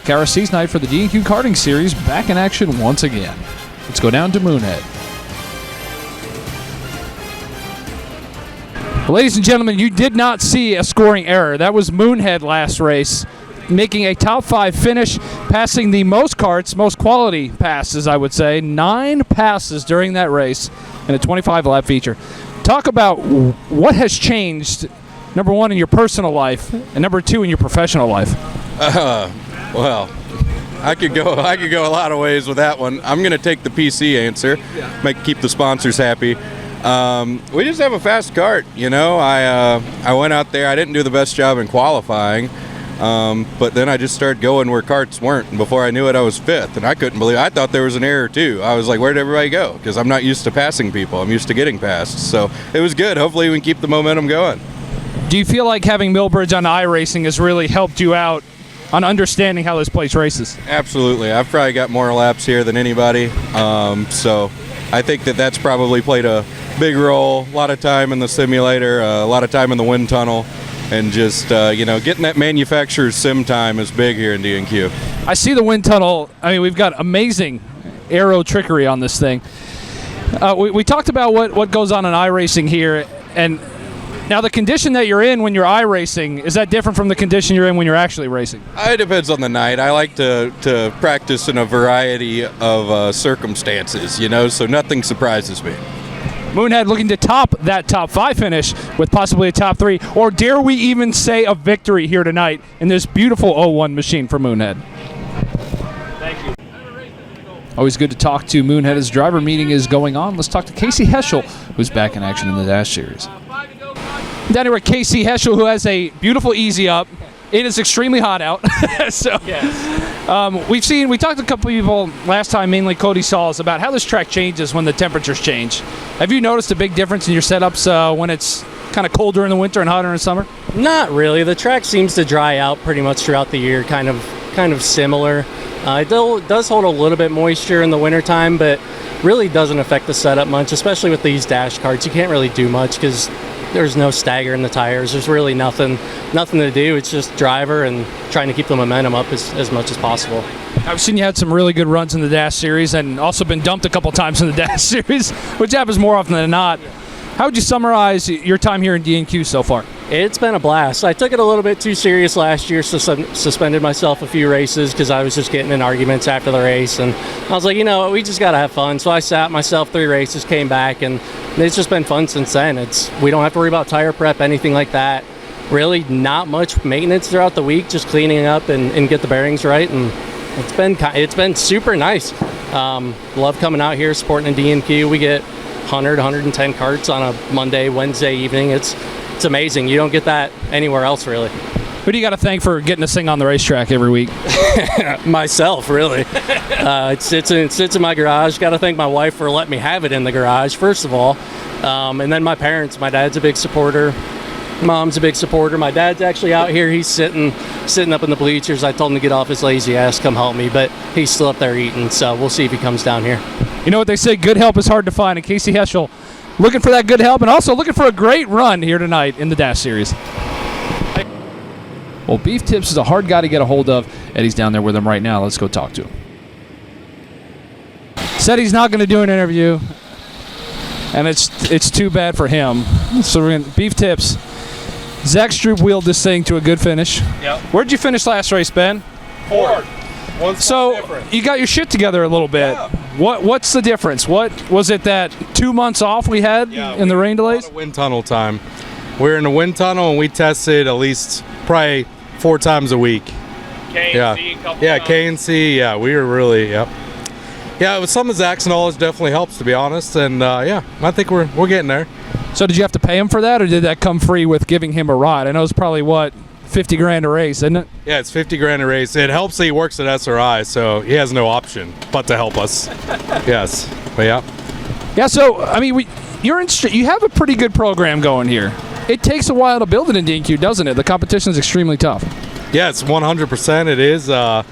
RSC's night for the D&Q Karting Series back in action once again. Let's go down to Moonhead. Ladies and gentlemen, you did not see a scoring error. That was Moonhead last race, making a top 5 finish, passing the most karts, most quality passes, I would say. 9 passes during that race in a 25-lap feature. Talk about what has changed, number 1, in your personal life, and number 2, in your professional life. Well, I could go a lot of ways with that one. I'm going to take the PC answer, keep the sponsors happy. We just have a fast kart, you know. I went out there. I didn't do the best job in qualifying, but then I just started going where karts weren't, and before I knew it, I was 5th, and I couldn't believe it. I thought there was an error too. I was like, where'd everybody go? Because I'm not used to passing people. I'm used to getting passed. So it was good. Hopefully we can keep the momentum going. Do you feel like having Millbridge on iRacing has really helped you out on understanding how this place races? Absolutely. I've probably got more laps here than anybody, so I think that's probably played a big role. A lot of time in the simulator, a lot of time in the wind tunnel, and just getting that manufacturer's sim time is big here in D&Q. I see the wind tunnel. I mean, we've got amazing aero trickery on this thing. We talked about what goes on in iRacing here, and now the condition that you're in when you're iRacing, is that different from the condition you're in when you're actually racing? It depends on the night. I like to practice in a variety of circumstances, so nothing surprises me. Moonhead looking to top that top 5 finish with possibly a top 3, or dare we even say a victory here tonight in this beautiful 01 machine for Moonhead. Thank you. Always good to talk to Moonhead as driver meeting is going on. Let's talk to Casey Heschel, who's back in action in the Dash Series. Down here with Casey Heschel, who has a beautiful easy up. It is extremely hot out. We talked to a couple of people last time, mainly Cody Sauls, about how this track changes when the temperatures change. Have you noticed a big difference in your setups when it's kind of colder in the winter and hotter in the summer? Not really. The track seems to dry out pretty much throughout the year, kind of similar. It does hold a little bit moisture in the wintertime, but really doesn't affect the setup much, especially with these dash karts. You can't really do much because there's no stagger in the tires. There's really nothing to do. It's just driver and trying to keep the momentum up as much as possible. I've seen you had some really good runs in the Dash Series and also been dumped a couple times in the Dash Series, which happens more often than not. How would you summarize your time here in D&Q so far? It's been a blast. I took it a little bit too serious last year, so suspended myself a few races because I was just getting in arguments after the race. And I was like, we just got to have fun. So I sat myself 3 races, came back, and it's just been fun since then. We don't have to worry about tire prep, anything like that. Really not much maintenance throughout the week, just cleaning up and get the bearings right. And it's been super nice. Love coming out here, supporting the D&Q. We get 100, 110 karts on a Monday, Wednesday evening. It's amazing. You don't get that anywhere else, really. Who do you got to thank for getting to sing on the racetrack every week? Myself, really. It sits in my garage. Got to thank my wife for letting me have it in the garage, first of all. And then my parents. My dad's a big supporter. Mom's a big supporter. My dad's actually out here. He's sitting up in the bleachers. I told him to get off his lazy ass, come help me, but he's still up there eating, so we'll see if he comes down here. You know what they say, good help is hard to find, and Casey Heschel looking for that good help and also looking for a great run here tonight in the Dash Series. Well, Beef Tips is a hard guy to get a hold of. Eddie's down there with him right now. Let's go talk to him. Said he's not going to do an interview, and it's too bad for him. So we're going to Beef Tips. Zach Stroop wheeled this thing to a good finish. Yep. Where'd you finish last race, Ben? 4th. So you got your shit together a little bit. Yeah. What's the difference? What was it that 2 months off we had in the rain delays? A lot of wind tunnel time. We're in a wind tunnel and we tested at least probably 4 times a week. K&C. Yeah, we were really Yeah, with some of Zach's knowledge definitely helps, to be honest, and I think we're getting there. So did you have to pay him for that, or did that come free with giving him a ride? I know it's probably $50,000 a race, isn't it? Yeah, it's $50,000 a race. It helps that he works at SRI, so he has no option but to help us. Yes, but yeah. So I mean, you have a pretty good program going here. It takes a while to build it in D&Q, doesn't it? The competition is extremely tough. Yeah, it's 100%. It is. Yeah,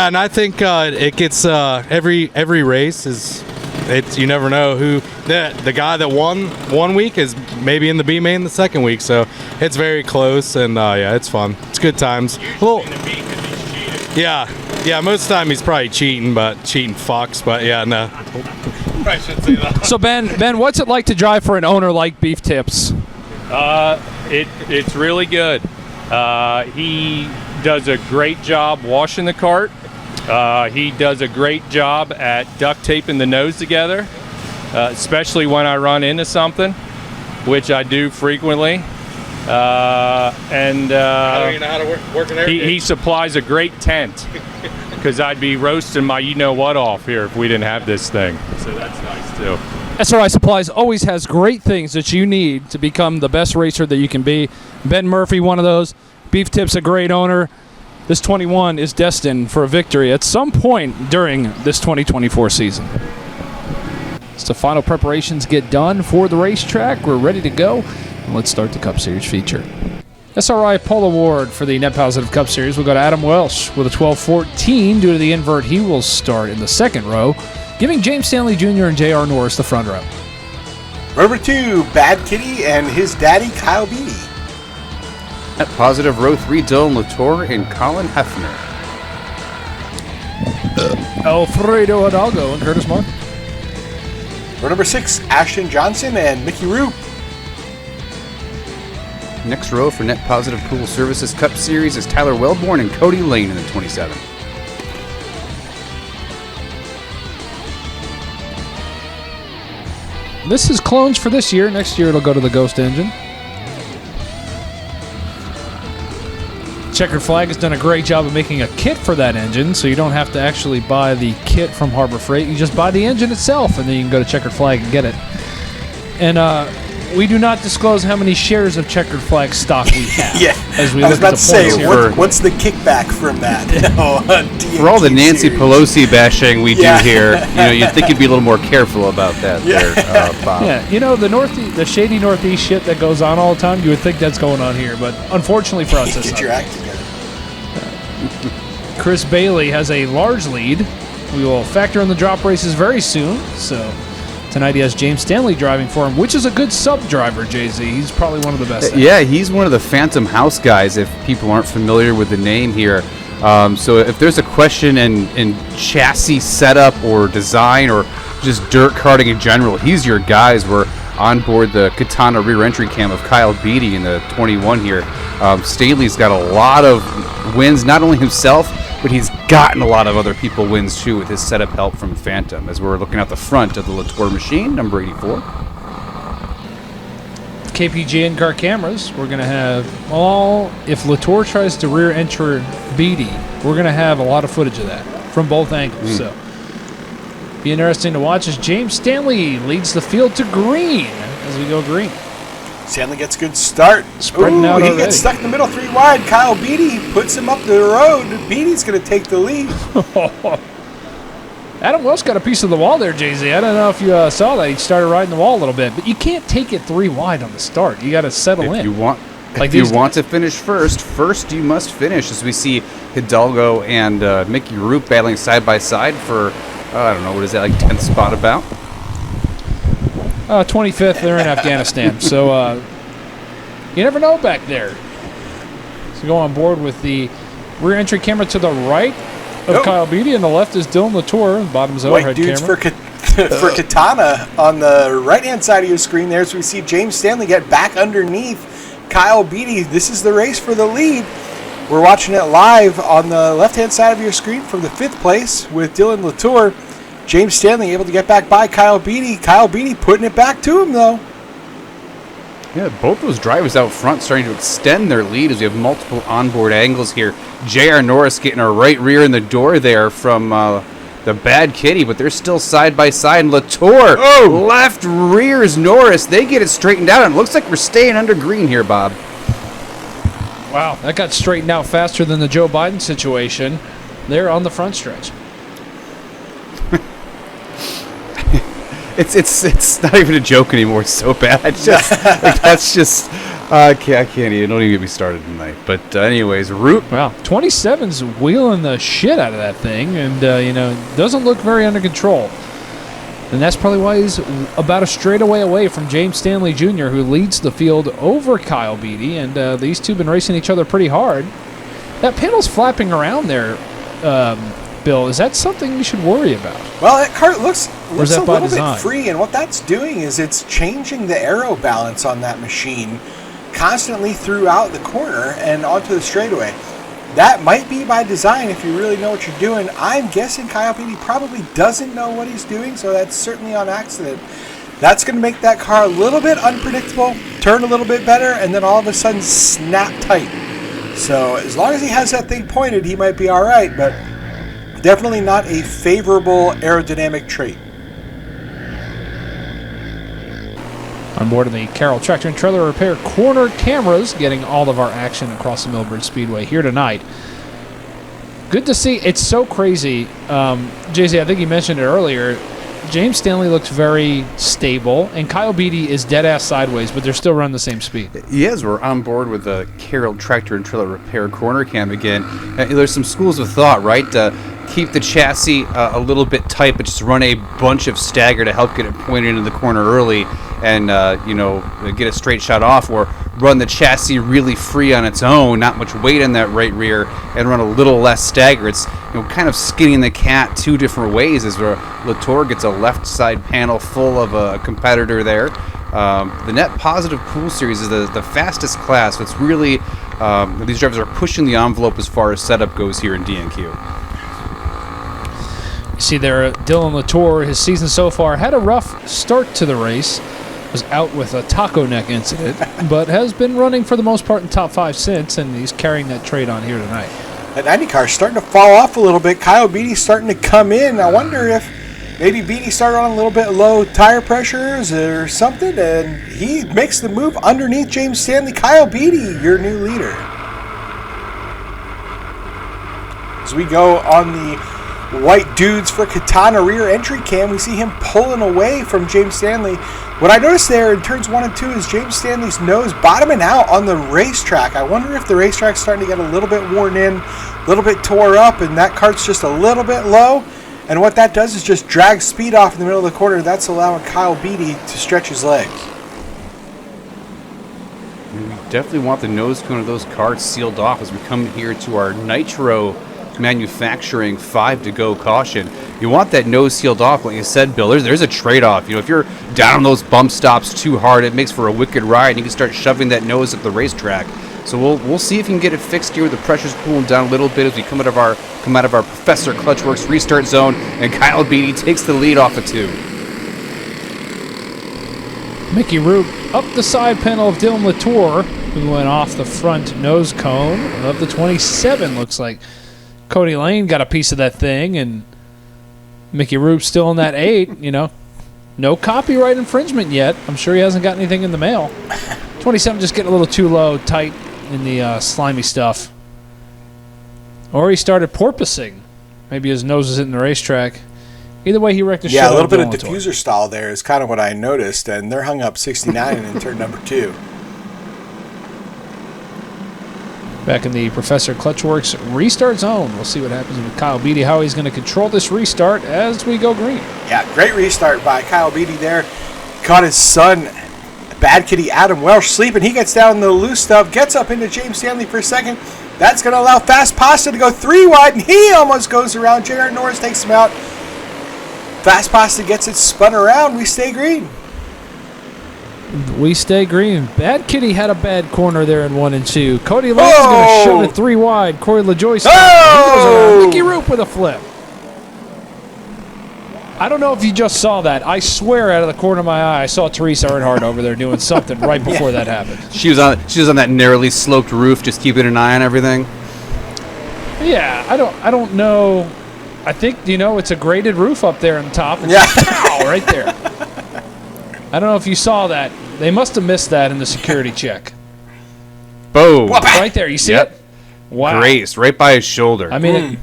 and I think it gets every race is. You never know who the guy that won one week is maybe in the B main the second week, so it's very close, and it's fun. It's good times. Usually in the B because he's cheated. Yeah, most of the time he's probably cheating fucks, but yeah, no. I shouldn't say that. So Ben, what's it like to drive for an owner like Beef Tips? It's really good. He does a great job washing the cart. He does a great job at duct taping the nose together, especially when I run into something, which I do frequently. I don't even know how to work an air He supplies a great tent, because I'd be roasting my you-know-what off here if we didn't have this thing. So that's nice, too. SRI Supplies always has great things that you need to become the best racer that you can be. Ben Murphy, one of those. Beef Tips, a great owner. This 21 is destined for a victory at some point during this 2024 season. As the final preparations get done for the racetrack, we're ready to go. And let's start the Cup Series feature. SRI Pole Award for the Net Positive Cup Series will go to Adam Welsh with a 12-14. Due to the invert, he will start in the second row, giving James Stanley Jr. and J.R. Norris the front row. Number 2, Bad Kitty and his daddy, Kyle Beatty. At positive, row 3, Dylan Latour and Colin Hefner. Alfredo Hidalgo and Curtis Martin. Row number 6, Ashton Johnson and Mickey Roop. Next row for Net Positive Pool Services Cup Series is Tyler Wellborn and Cody Lane in the 27. This is clones for this year. Next year it'll go to the Ghost engine. Checkered Flag has done a great job of making a kit for that engine, so you don't have to actually buy the kit from Harbor Freight. You just buy the engine itself, and then you can go to Checkered Flag and get it. And we do not disclose how many shares of Checkered Flag stock we have. Yeah, as we I was look about at the to say, points here. what's the kickback from that? For all the Nancy series. Pelosi bashing we Yeah. do here, you'd think you'd be a little more careful about that there, Bob. Yeah, the shady Northeast shit that goes on all the time, you would think that's going on here, but unfortunately for us, it's Get your not. act together. Chris Bailey has a large lead. We will factor in the drop races very soon. So tonight he has James Stanley driving for him, which is a good sub driver, JZ. He's probably one of the best. Yeah, he's one of the Phantom House guys, if people aren't familiar with the name here. So if there's a question in chassis setup or design or just dirt karting in general, he's your guys. We're on board the Katana rear entry cam of Kyle Beatty in the 21 here. Stanley's got a lot of wins, not only himself, but he's gotten a lot of other people wins too with his setup help from Phantom. As we're looking out the front of the Latour machine, number 84. KPG and car cameras, we're going to have if Latour tries to rear enter Beatty, we're going to have a lot of footage of that from both angles. So be interesting to watch as James Stanley leads the field to green as we go green. Stanley gets a good start. Spreading out he already. gets stuck in the middle, 3 wide. Kyle Beatty puts him up the road. Beatty's going to take the lead. Adam Welsh got a piece of the wall there, JZ. I don't know if you saw that. He started riding the wall a little bit, but you can't take it 3 wide on the start. You got to settle in. If you want to finish first you must finish. As we see Hidalgo and Mickey Roop battling side by side for, I don't know, what is that, like 10th spot about? 25th, they're in Afghanistan. So you never know back there. So go on board with the rear entry camera to the right of Kyle Beatty, and the left is Dylan Latour. Bottom's White overhead dudes camera. for Katana on the right-hand side of your screen there. So we see James Stanley get back underneath Kyle Beatty. This is the race for the lead. We're watching it live on the left-hand side of your screen from the 5th place with Dylan Latour. James Stanley able to get back by Kyle Beatty. Kyle Beatty putting it back to him, though. Yeah, both those drivers out front starting to extend their lead as we have multiple onboard angles here. J.R. Norris getting a right rear in the door there from the Bad Kitty, but they're still side by side. And Latour left rears Norris. They get it straightened out, and it looks like we're staying under green here, Bob. Wow, that got straightened out faster than the Joe Biden situation. They're on the front stretch. It's not even a joke anymore. It's so bad. It's just that's just I can't even. Don't even get me started tonight. But anyways, Root. Wow, 27's wheeling the shit out of that thing, and doesn't look very under control. And that's probably why he's about a straightaway away from James Stanley Jr., who leads the field over Kyle Beatty, and these two have been racing each other pretty hard. That panel's flapping around there Bill, is that something you should worry about? Well, that cart looks is a that by little design? bit free, and what that's doing is it's changing the aero balance on that machine constantly throughout the corner and onto the straightaway. That might be by design if you really know what you're doing. I'm guessing Kyle Petey probably doesn't know what he's doing, so that's certainly on accident. That's going to make that car a little bit unpredictable, turn a little bit better, and then all of a sudden snap tight. So as long as he has that thing pointed, he might be all right, but definitely not a favorable aerodynamic trait. On board of the Carroll Tractor and Trailer Repair corner cameras, getting all of our action across the Millbridge Speedway here tonight. Good to see. It's so crazy. JC, I think you mentioned it earlier. James Stanley looks very stable, and Kyle Beatty is dead-ass sideways, but they're still running the same speed. Yes, we're on board with the Carroll Tractor and Trailer Repair corner cam again. There's some schools of thought, right? Keep the chassis a little bit tight, but just run a bunch of stagger to help get it pointed into the corner early and, get a straight shot off, or run the chassis really free on its own, not much weight in that right rear, and run a little less stagger. It's kind of skinning the cat two different ways as Latour gets a left side panel full of a competitor there. The net positive pool series is the fastest class, so it's really these drivers are pushing the envelope as far as setup goes here in DNQ. You see there, Dylan Latour, his season so far, had a rough start to the race. Was out with a taco neck incident, but has been running for the most part in top 5 since, and he's carrying that trait on here tonight. That 90 car is starting to fall off a little bit. Kyle Beatty's starting to come in. I wonder if maybe Beatty started on a little bit low tire pressures or something, and he makes the move underneath James Stanley. Kyle Beatty, your new leader. As we go on the white dudes for Katana rear entry cam, we see him pulling away from James Stanley. What I noticed there in turns 1 and 2 is James Stanley's nose bottoming out on the racetrack. I wonder if the racetrack's starting to get a little bit worn in, a little bit tore up, and that cart's just a little bit low. And what that does is just drag speed off in the middle of the corner. That's allowing Kyle Beatty to stretch his legs. We definitely want the nose cone of those carts sealed off as we come here to our Nitro manufacturing 5 to go caution. You want that nose sealed off, like you said, Bill. There's a trade-off. If you're down on those bump stops too hard, it makes for a wicked ride. You can start shoving that nose at the racetrack. So we'll see if we can get it fixed here. The pressure's cooling down a little bit as we come out of our Professor Clutchworks restart zone, and Kyle Beatty takes the lead off of 2. Mickey Roop up the side panel of Dylan Latour, who went off the front nose cone of the 27, looks like. Cody Lane got a piece of that thing, and Mickey Roop still in that 8, No copyright infringement yet. I'm sure he hasn't got anything in the mail. 27 just getting a little too low, tight in the slimy stuff. Or he started porpoising. Maybe his nose was hitting the racetrack. Either way, he wrecked the shit Yeah, a little bit of Dylan Latour. diffuser stall there is kind of what I noticed, and they're hung up 69 in turn number 2. Back in the Professor Clutchworks restart zone. We'll see what happens with Kyle Beatty, how he's going to control this restart as we go green. Yeah, great restart by Kyle Beatty there. Caught his son, Bad Kitty Adam Welsh, sleeping. He gets down the loose stuff, gets up into James Stanley for a second. That's going to allow Fast Pasta to go 3 wide, and he almost goes around. J.R. Norris takes him out. Fast Pasta gets it spun around. We stay green. We stay green. Bad Kitty had a bad corner there in 1 and 2. Cody Lane's going to shove it 3 wide. Corey LaJoy Oh! Mickey Roop with a flip. I don't know if you just saw that. I swear out of the corner of my eye, I saw Teresa Earnhardt over there doing something right before that happened. She was on that narrowly sloped roof, just keeping an eye on everything. Yeah, I don't know. I think, it's a graded roof up there on the top. Yeah. Pow, right there. I don't know if you saw that. They must have missed that in the security check. Boom. Right there. You see it? Wow. Grazed right by his shoulder. I mean,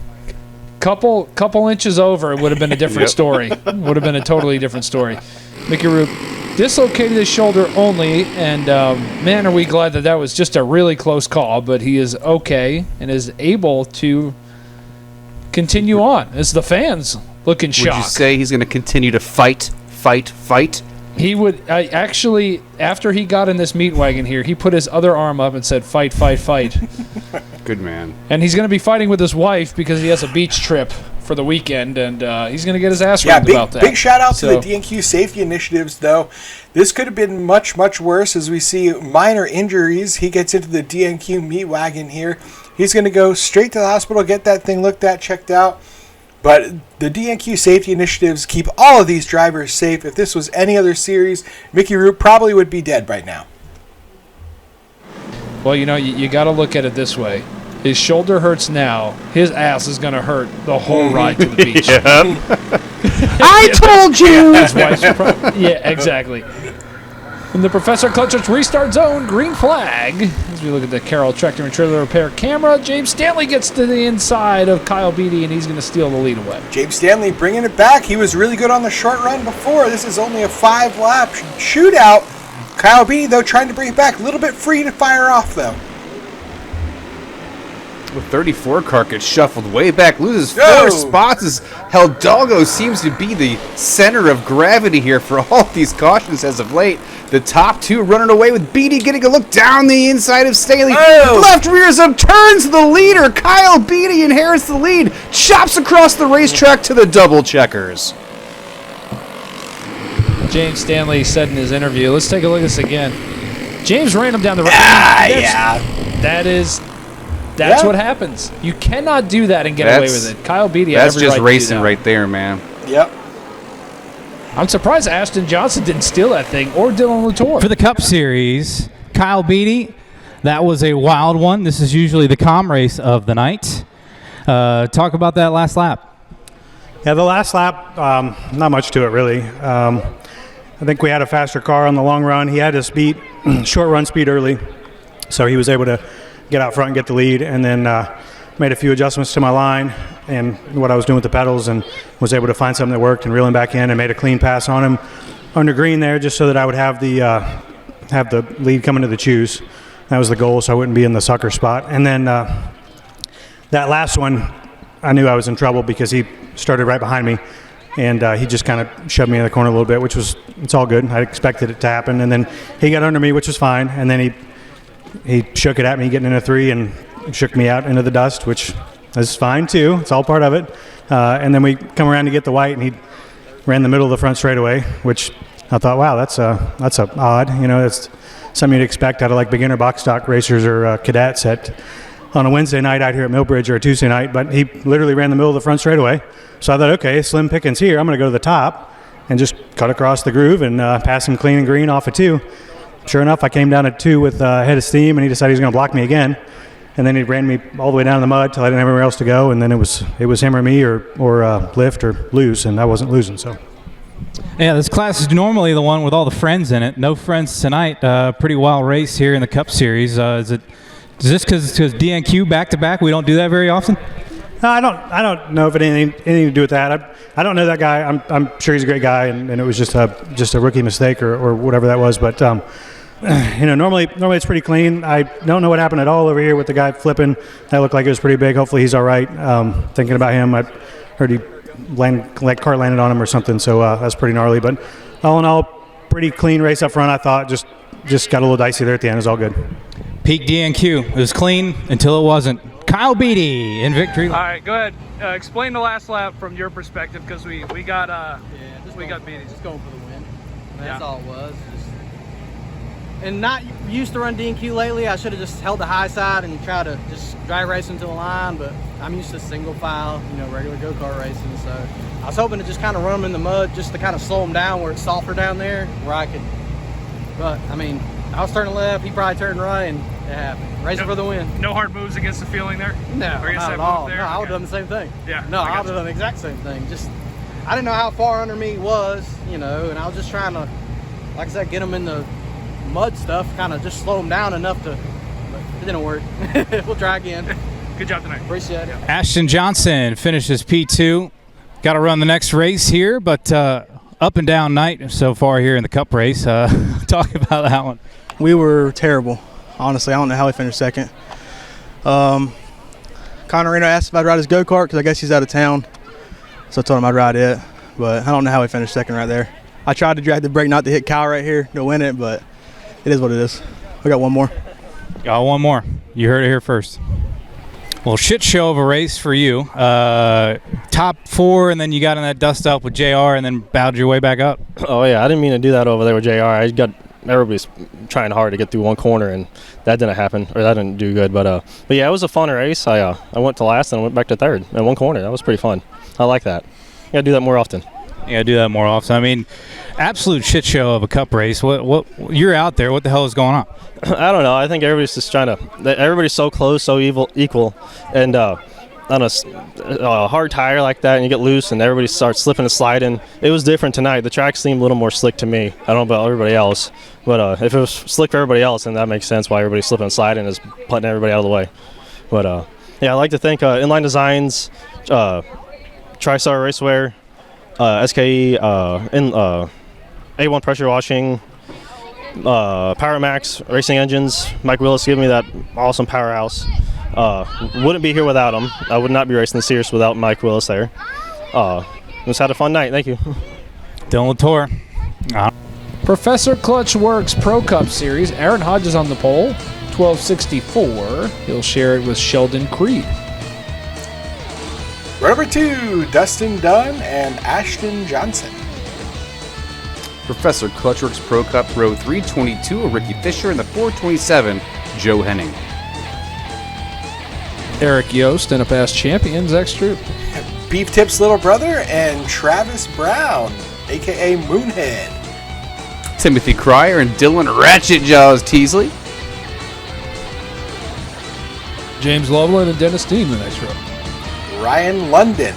couple inches over, it would have been a different story. Would have been a totally different story. Mickey Roop dislocated his shoulder only, and man, are we glad that was just a really close call, but he is okay and is able to continue on. As the fans looking shocked. Would you say he's going to continue to fight? He would actually, after he got in this meat wagon here, he put his other arm up and said, "Fight, fight, fight." Good man. And he's going to be fighting with his wife because he has a beach trip for the weekend, and he's going to get his ass ranked about that. Big shout out to the DNQ safety initiatives, though. This could have been much, much worse as we see minor injuries. He gets into the DNQ meat wagon here. He's going to go straight to the hospital, get that thing looked at, checked out. But the DNQ safety initiatives keep all of these drivers safe. If this was any other series, Mickey Root probably would be dead right now. Well, you got to look at it this way. His shoulder hurts now. His ass is going to hurt the whole ride to the beach. I told you! His wife's yeah, exactly. In the Professor Clutchers restart zone, green flag. As we look at the Carroll Tractor and Trailer Repair camera, James Stanley gets to the inside of Kyle Beatty, and he's going to steal the lead away. James Stanley bringing it back. He was really good on the short run before. This is only a 5-lap shootout. Kyle Beatty, though, trying to bring it back. A little bit free to fire off, though. The 34 car gets shuffled way back, loses 4 spots as Hidalgo seems to be the center of gravity here for all these cautions as of late. The top 2 running away with Beatty getting a look down the inside of Staley. Left rears up, turns the leader. Kyle Beatty inherits the lead, chops across the racetrack to the double checkers. James Stanley said in his interview, let's take a look at this again. James ran him down the road. That's what happens. You cannot do that and get away with it. Kyle Beatty had every right to do that. That's just racing right there, man. Yep. I'm surprised Ashton Johnson didn't steal that thing, or Dylan Latour. For the Cup Series, Kyle Beatty, that was a wild one. This is usually the calm race of the night. Talk about that last lap. Yeah, the last lap, not much to it, really. I think we had a faster car on the long run. He had his speed, short run speed early, so he was able to get out front and get the lead, and then made a few adjustments to my line and what I was doing with the pedals, and was able to find something that worked and reel him back in and made a clean pass on him under green there, just so that I would have the lead coming to the choose. That was the goal, so I wouldn't be in the sucker spot. And then that last one, I knew I was in trouble because he started right behind me, and he just kind of shoved me in the corner a little bit, it's all good. I expected it to happen, and then he got under me, which was fine, and then he shook it at me getting into 3 and shook me out into the dust, which is fine too. It's all part of it. And then we come around to get the white, and he ran the middle of the front straightaway, which I thought, wow, that's odd. It's something you'd expect out of like beginner box stock racers or cadets on a Wednesday night out here at Millbridge or a Tuesday night. But he literally ran the middle of the front straightaway. So I thought, okay, slim pickings here. I'm going to go to the top and just cut across the groove and pass him clean and green off of 2. Sure enough, I came down at 2 with a head of steam, and he decided he was going to block me again. And then he ran me all the way down in the mud till I didn't have anywhere else to go. And then it was him or me or lift or lose, and I wasn't losing. So, yeah, this class is normally the one with all the friends in it. No friends tonight. Pretty wild race here in the Cup Series. Is this because DNQ back to back? We don't do that very often. No, I don't know if it had anything to do with that. I don't know that guy. I'm sure he's a great guy, and it was just a rookie mistake or whatever that was. But normally it's pretty clean. I don't know what happened at all over here with the guy flipping. That looked like it was pretty big. Hopefully he's all right. Thinking about him, I heard car landed on him or something. So that's pretty gnarly. But all in all, pretty clean race up front. I thought just got a little dicey there at the end. It was all good. Peak DNQ. It was clean until it wasn't. Kyle Beatty in victory. All right, go ahead. Explain the last lap from your perspective, because we got Beatty. Just going for the win. That's all it was. And not used to run DNQ lately. I should have just held the high side and tried to just drag race into the line, but I'm used to single file, regular go-kart racing. So I was hoping to just kind of run them in the mud just to kind of slow them down where it's softer down there, where I could. But, I was turning left, he probably turned right, and it happened. Racing for the win. No hard moves against the feeling there? No, not at all. No, I would have done the same thing. Yeah. No, I would have done the exact same thing. Just, I didn't know how far under me he was, and I was just trying to, like I said, get him in the mud stuff, kind of just slow him down enough to, but it didn't work. We'll try again. Good job tonight. Appreciate it. Ashton Johnson finishes P2. Got to run the next race here, but up and down night so far here in the Cup race. Talk about that one. We were terrible. Honestly, I don't know how we finished second. Conor Reno asked if I'd ride his go-kart because I guess he's out of town. So I told him I'd ride it. But I don't know how we finished second right there. I tried to drag the brake not to hit Kyle right here to win it, but it is what it is. We got one more. Got one more. You heard it here first. Well, shit show of a race for you. Top 4, and then you got in that dust up with JR and then bowed your way back up. Oh, yeah. I didn't mean to do that over there with JR. Everybody's trying hard to get through one corner, and that didn't happen, or that didn't do good. But yeah, it was a fun race. I went to last and went back to third in one corner. That was pretty fun. I like that. You got to do that more often. You got to do that more often. I mean, absolute shit show of a cup race. What you're out there. What the hell is going on? I don't know. I think everybody's just trying to. Everybody's so close, so equal, and on a hard tire like that, and you get loose, and everybody starts slipping and sliding. It was different tonight. The track seemed a little more slick to me. I don't know about everybody else, but if it was slick for everybody else, then that makes sense why everybody's slipping and sliding is putting everybody out of the way. But yeah, I like to think Inline Designs, TriStar Racewear, SKE, A1 Pressure Washing, Power Max Racing Engines, Mike Willis giving me that awesome powerhouse. Wouldn't be here without him. I would not be racing the Sears without Mike Willis there. Just had a fun night. Thank you. Dylan Latour. Professor Clutch Works Pro Cup Series. Aaron Hodges on the pole, 1264. He'll share it with Sheldon Creed. Number 2, Dustin Dunn and Ashton Johnson. Professor Clutchworks Pro Cup Row 322, Ricky Fisher, and the 427, Joe Henning. Eric Yost and a past champion, Zach Stroop. Beef Tip's little brother and Travis Brown, a.k.a. Moonhead. Timothy Cryer and Dylan Ratchet Jaws Teasley. James Loveland and Dennis Dean the next row. Ryan London.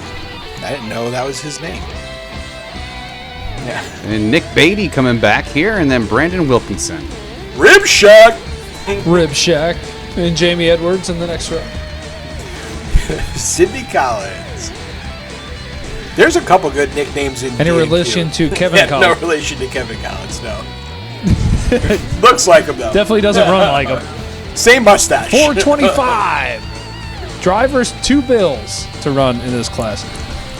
I didn't know that was his name. Yeah. And Nick Beatty coming back here, and then Brandon Wilkinson. Rib Shack. Rib Shack. And Jamie Edwards in the next row. Sidney Collins. There's a couple good nicknames in Any relation to Kevin Collins? No relation to Kevin Collins, no. Looks like him, though. Definitely doesn't run like him. Same mustache. 425. Drivers 2 bills to run in this class.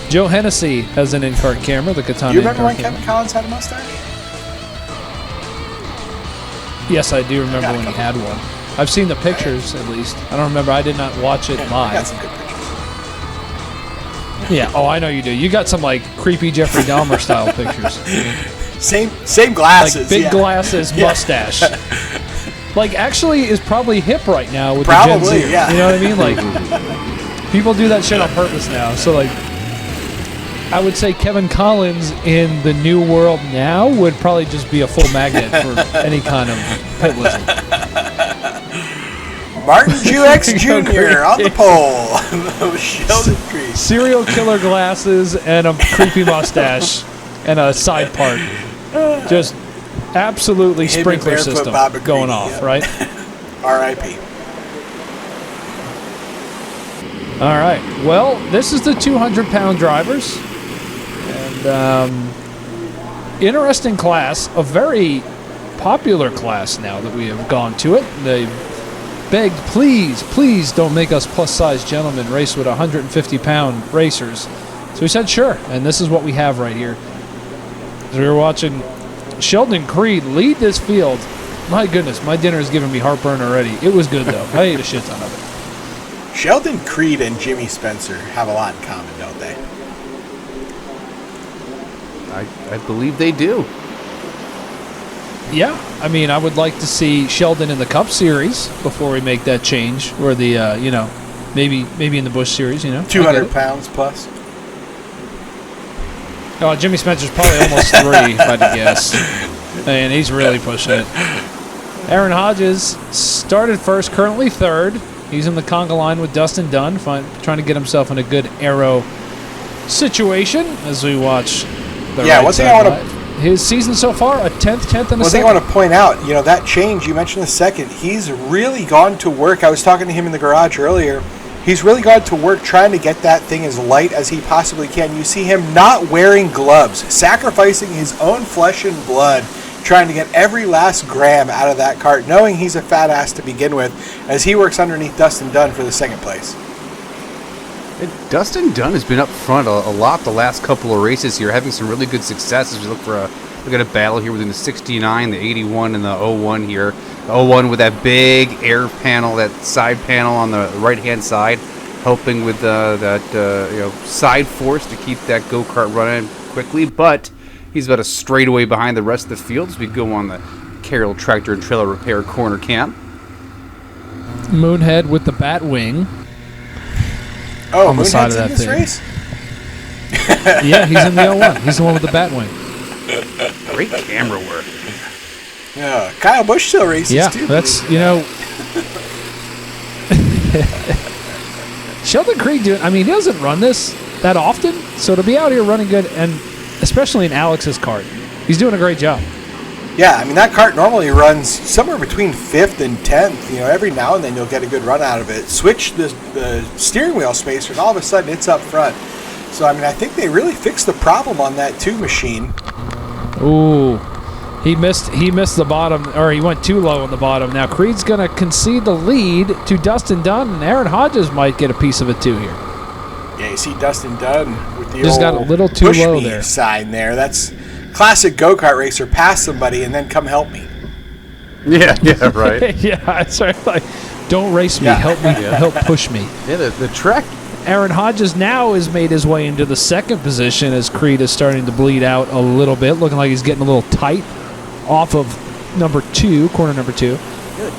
Joe Hennessy has an in-cart camera, the Katana. You remember when camera. Kevin Collins had a mustache? Yes, I do remember when he had one. I've seen the pictures, at least. I don't remember. I did not watch it I live. got some good pictures. Yeah. Oh, I know you do. You got some like creepy Jeffrey Dahmer style pictures. Same glasses. Like big glasses, mustache. Like actually is probably hip right now with the Gen Z. Yeah. You know what I mean? Like people do that shit on purpose now. So like I would say Kevin Collins in the new world now would probably just be a full magnet for any kind of pit whistle. Martin Truex Jr. on the pole. Sheldon Creed. Serial killer glasses and a creepy mustache and a side part. Just absolutely Hidden sprinkler barefoot system Bob going McCready, off, yeah. right? R.I.P. All right. Well, this is the 200-pound drivers. And interesting class, a very popular class now that we have gone to it. They begged, please don't make us plus-size gentlemen race with 150-pound racers. So we said, sure, and this is what we have right here. So we were watching Sheldon Creed lead this field. My goodness, my dinner is giving me heartburn already. It was good, though. I ate a shit ton of it. Sheldon Creed and Jimmy Spencer have a lot in common, don't they? I believe they do. Yeah, I mean, I would like to see Sheldon in the Cup Series before we make that change, or the maybe in the Busch Series, 200 pounds plus. Oh, Jimmy Spencer's probably almost 3, if I had to guess. And he's really pushing it. Aaron Hodges started first, currently third. He's in the conga line with Dustin Dunn, trying to get himself in a good aero situation as we watch the one thing I want to... His season so far, a 10th, and a second. One thing I want to point out, that change, you mentioned a second, he's really gone to work. I was talking to him in the garage earlier. He's really gone to work trying to get that thing as light as he possibly can. You see him not wearing gloves, sacrificing his own flesh and blood, trying to get every last gram out of that cart, knowing he's a fat ass to begin with, as he works underneath Dustin Dunn for the second place. Dustin Dunn has been up front a lot the last couple of races here, having some really good success as we look for We got a battle here between the 69, the 81, and the 01 here. The 01 with that big air panel, that side panel on the right-hand side, helping with that side force to keep that go-kart running quickly. But he's about a straightaway behind the rest of the field as we go on the Carroll Tractor and Trailer Repair corner cam. Moonhead with the Batwing. Oh, on the side of that this thing. Race? Yeah, he's in the 01. He's the one with the Batwing. Great camera work. Yeah, Kyle Busch still races too. Yeah, that's, Sheldon Creed, he doesn't run this that often, so to be out here running good, and especially in Alex's kart, he's doing a great job. Yeah, that cart normally runs somewhere between 5th and 10th. Every now and then you'll get a good run out of it. Switch the steering wheel spacer, and all of a sudden it's up front. So, I think they really fixed the problem on that 2 machine. Ooh, he missed the bottom, or he went too low on the bottom. Now Creed's going to concede the lead to Dustin Dunn, and Aaron Hodges might get a piece of it too here. Yeah, you see Dustin Dunn with the Just old got a little too push low me there. sign there. That's classic go-kart racer. Pass somebody and then come help me. Yeah, right. Yeah, it's right. Like, don't race me, Yeah. help me, help push me. Yeah, the track. Aaron Hodges now has made his way into the second position as Creed is starting to bleed out a little bit, looking like he's getting a little tight off of corner number 2. Good.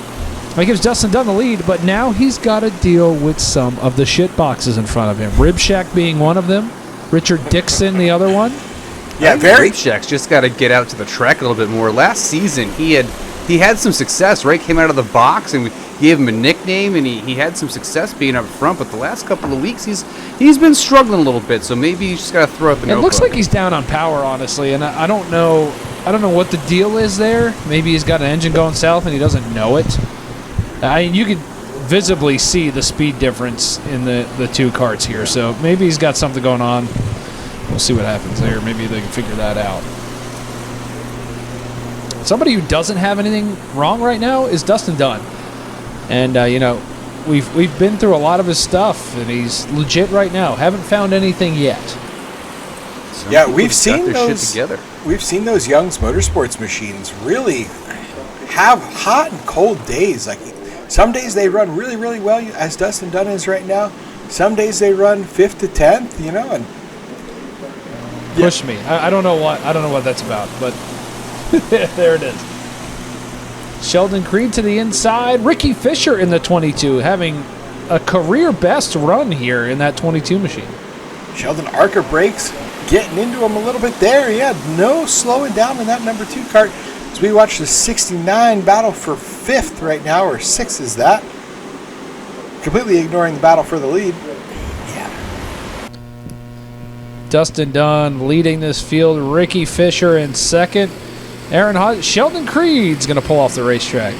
That gives Dustin Dunn the lead, but now he's got to deal with some of the shit boxes in front of him. Rib Shack being one of them, Richard Dixon the other one. Yeah, very. Rib Shack's just got to get out to the track a little bit more. Last season, he had some success, right? Came out of the box, and we gave him a nickname, and he had some success being up front. But the last couple of weeks, he's been struggling a little bit. So maybe he's just got to throw up an. It looks like he's down on power, honestly, and I don't know. I don't know what the deal is there. Maybe he's got an engine going south and he doesn't know it. You could visibly see the speed difference in the 2 karts here. So maybe he's got something going on. We'll see what happens there. Maybe they can figure that out. Somebody who doesn't have anything wrong right now is Dustin Dunn. And, we've been through a lot of his stuff, and he's legit right now. Haven't found anything yet. Yeah, we've seen their those. shit together. We've seen those Young's Motorsports machines really have hot and cold days. Like some days they run really, really well, as Dustin Dunn is right now. Some days they run 5th to 10th, and Push me. I don't know what that's about, but there it is. Sheldon Creed to the inside. Ricky Fisher in the 22, having a career best run here in that 22 machine. Sheldon Arca brakes, getting into him a little bit there. Yeah, no slowing down in that number 2 kart. As we watch the 69 battle for 5th right now, or 6th is that. Completely ignoring the battle for the lead. Dustin Dunn leading this field. Ricky Fisher in second. Aaron Hodges. Sheldon Creed's going to pull off the racetrack.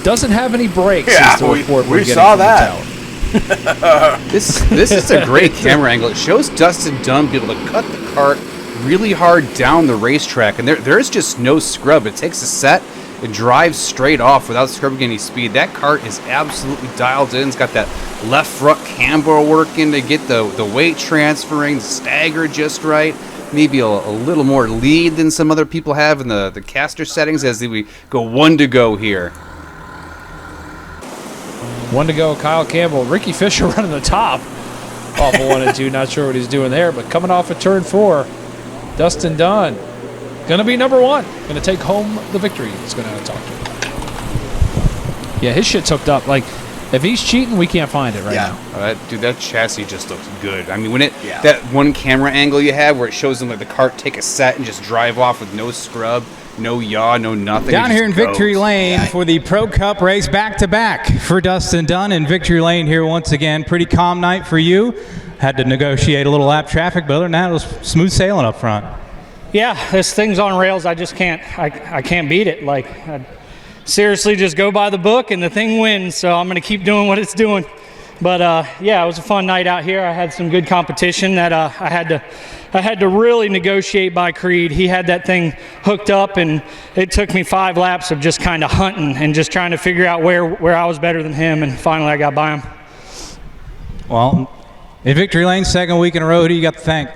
Doesn't have any brakes. Yeah, is the report we're we getting saw from the that. tower. This is a great camera angle. It shows Dustin Dunn be able to cut the cart really hard down the racetrack, and there's just no scrub. It takes a set, it drives straight off without scrubbing any speed. That cart is absolutely dialed in. It's got that left front camber working to get the weight transferring, the stagger just right. Maybe a little more lead than some other people have in the caster settings as we go 1 to go here. 1 to go, Kyle Campbell. Ricky Fisher running the top off of 1 and 2. Not sure what he's doing there, but coming off of turn 4, Dustin Dunn going to be number 1. Going to take home the victory. He's going to talk to him. Yeah, his shit's hooked up. Like, if he's cheating, we can't find it right now. Dude, that chassis just looks good. I mean, that one camera angle you have where it shows them like the cart take a set and just drive off with no scrub, no yaw, no nothing. Down here in Victory Lane for the Pro Cup race back-to-back for Dustin Dunn in Victory Lane here once again. Pretty calm night for you. Had to negotiate a little lap traffic, but other than that, it was smooth sailing up front. Yeah, this thing's on rails. I just can't. I can't beat it. Like, I seriously just go by the book and the thing wins. So I'm going to keep doing what it's doing. But yeah, it was a fun night out here. I had some good competition that I had to really negotiate by Creed. He had that thing hooked up, and it took me 5 laps of just kind of hunting and just trying to figure out where I was better than him. And finally, I got by him. Well, in Victory Lane, second week in a row, who do you got to thank?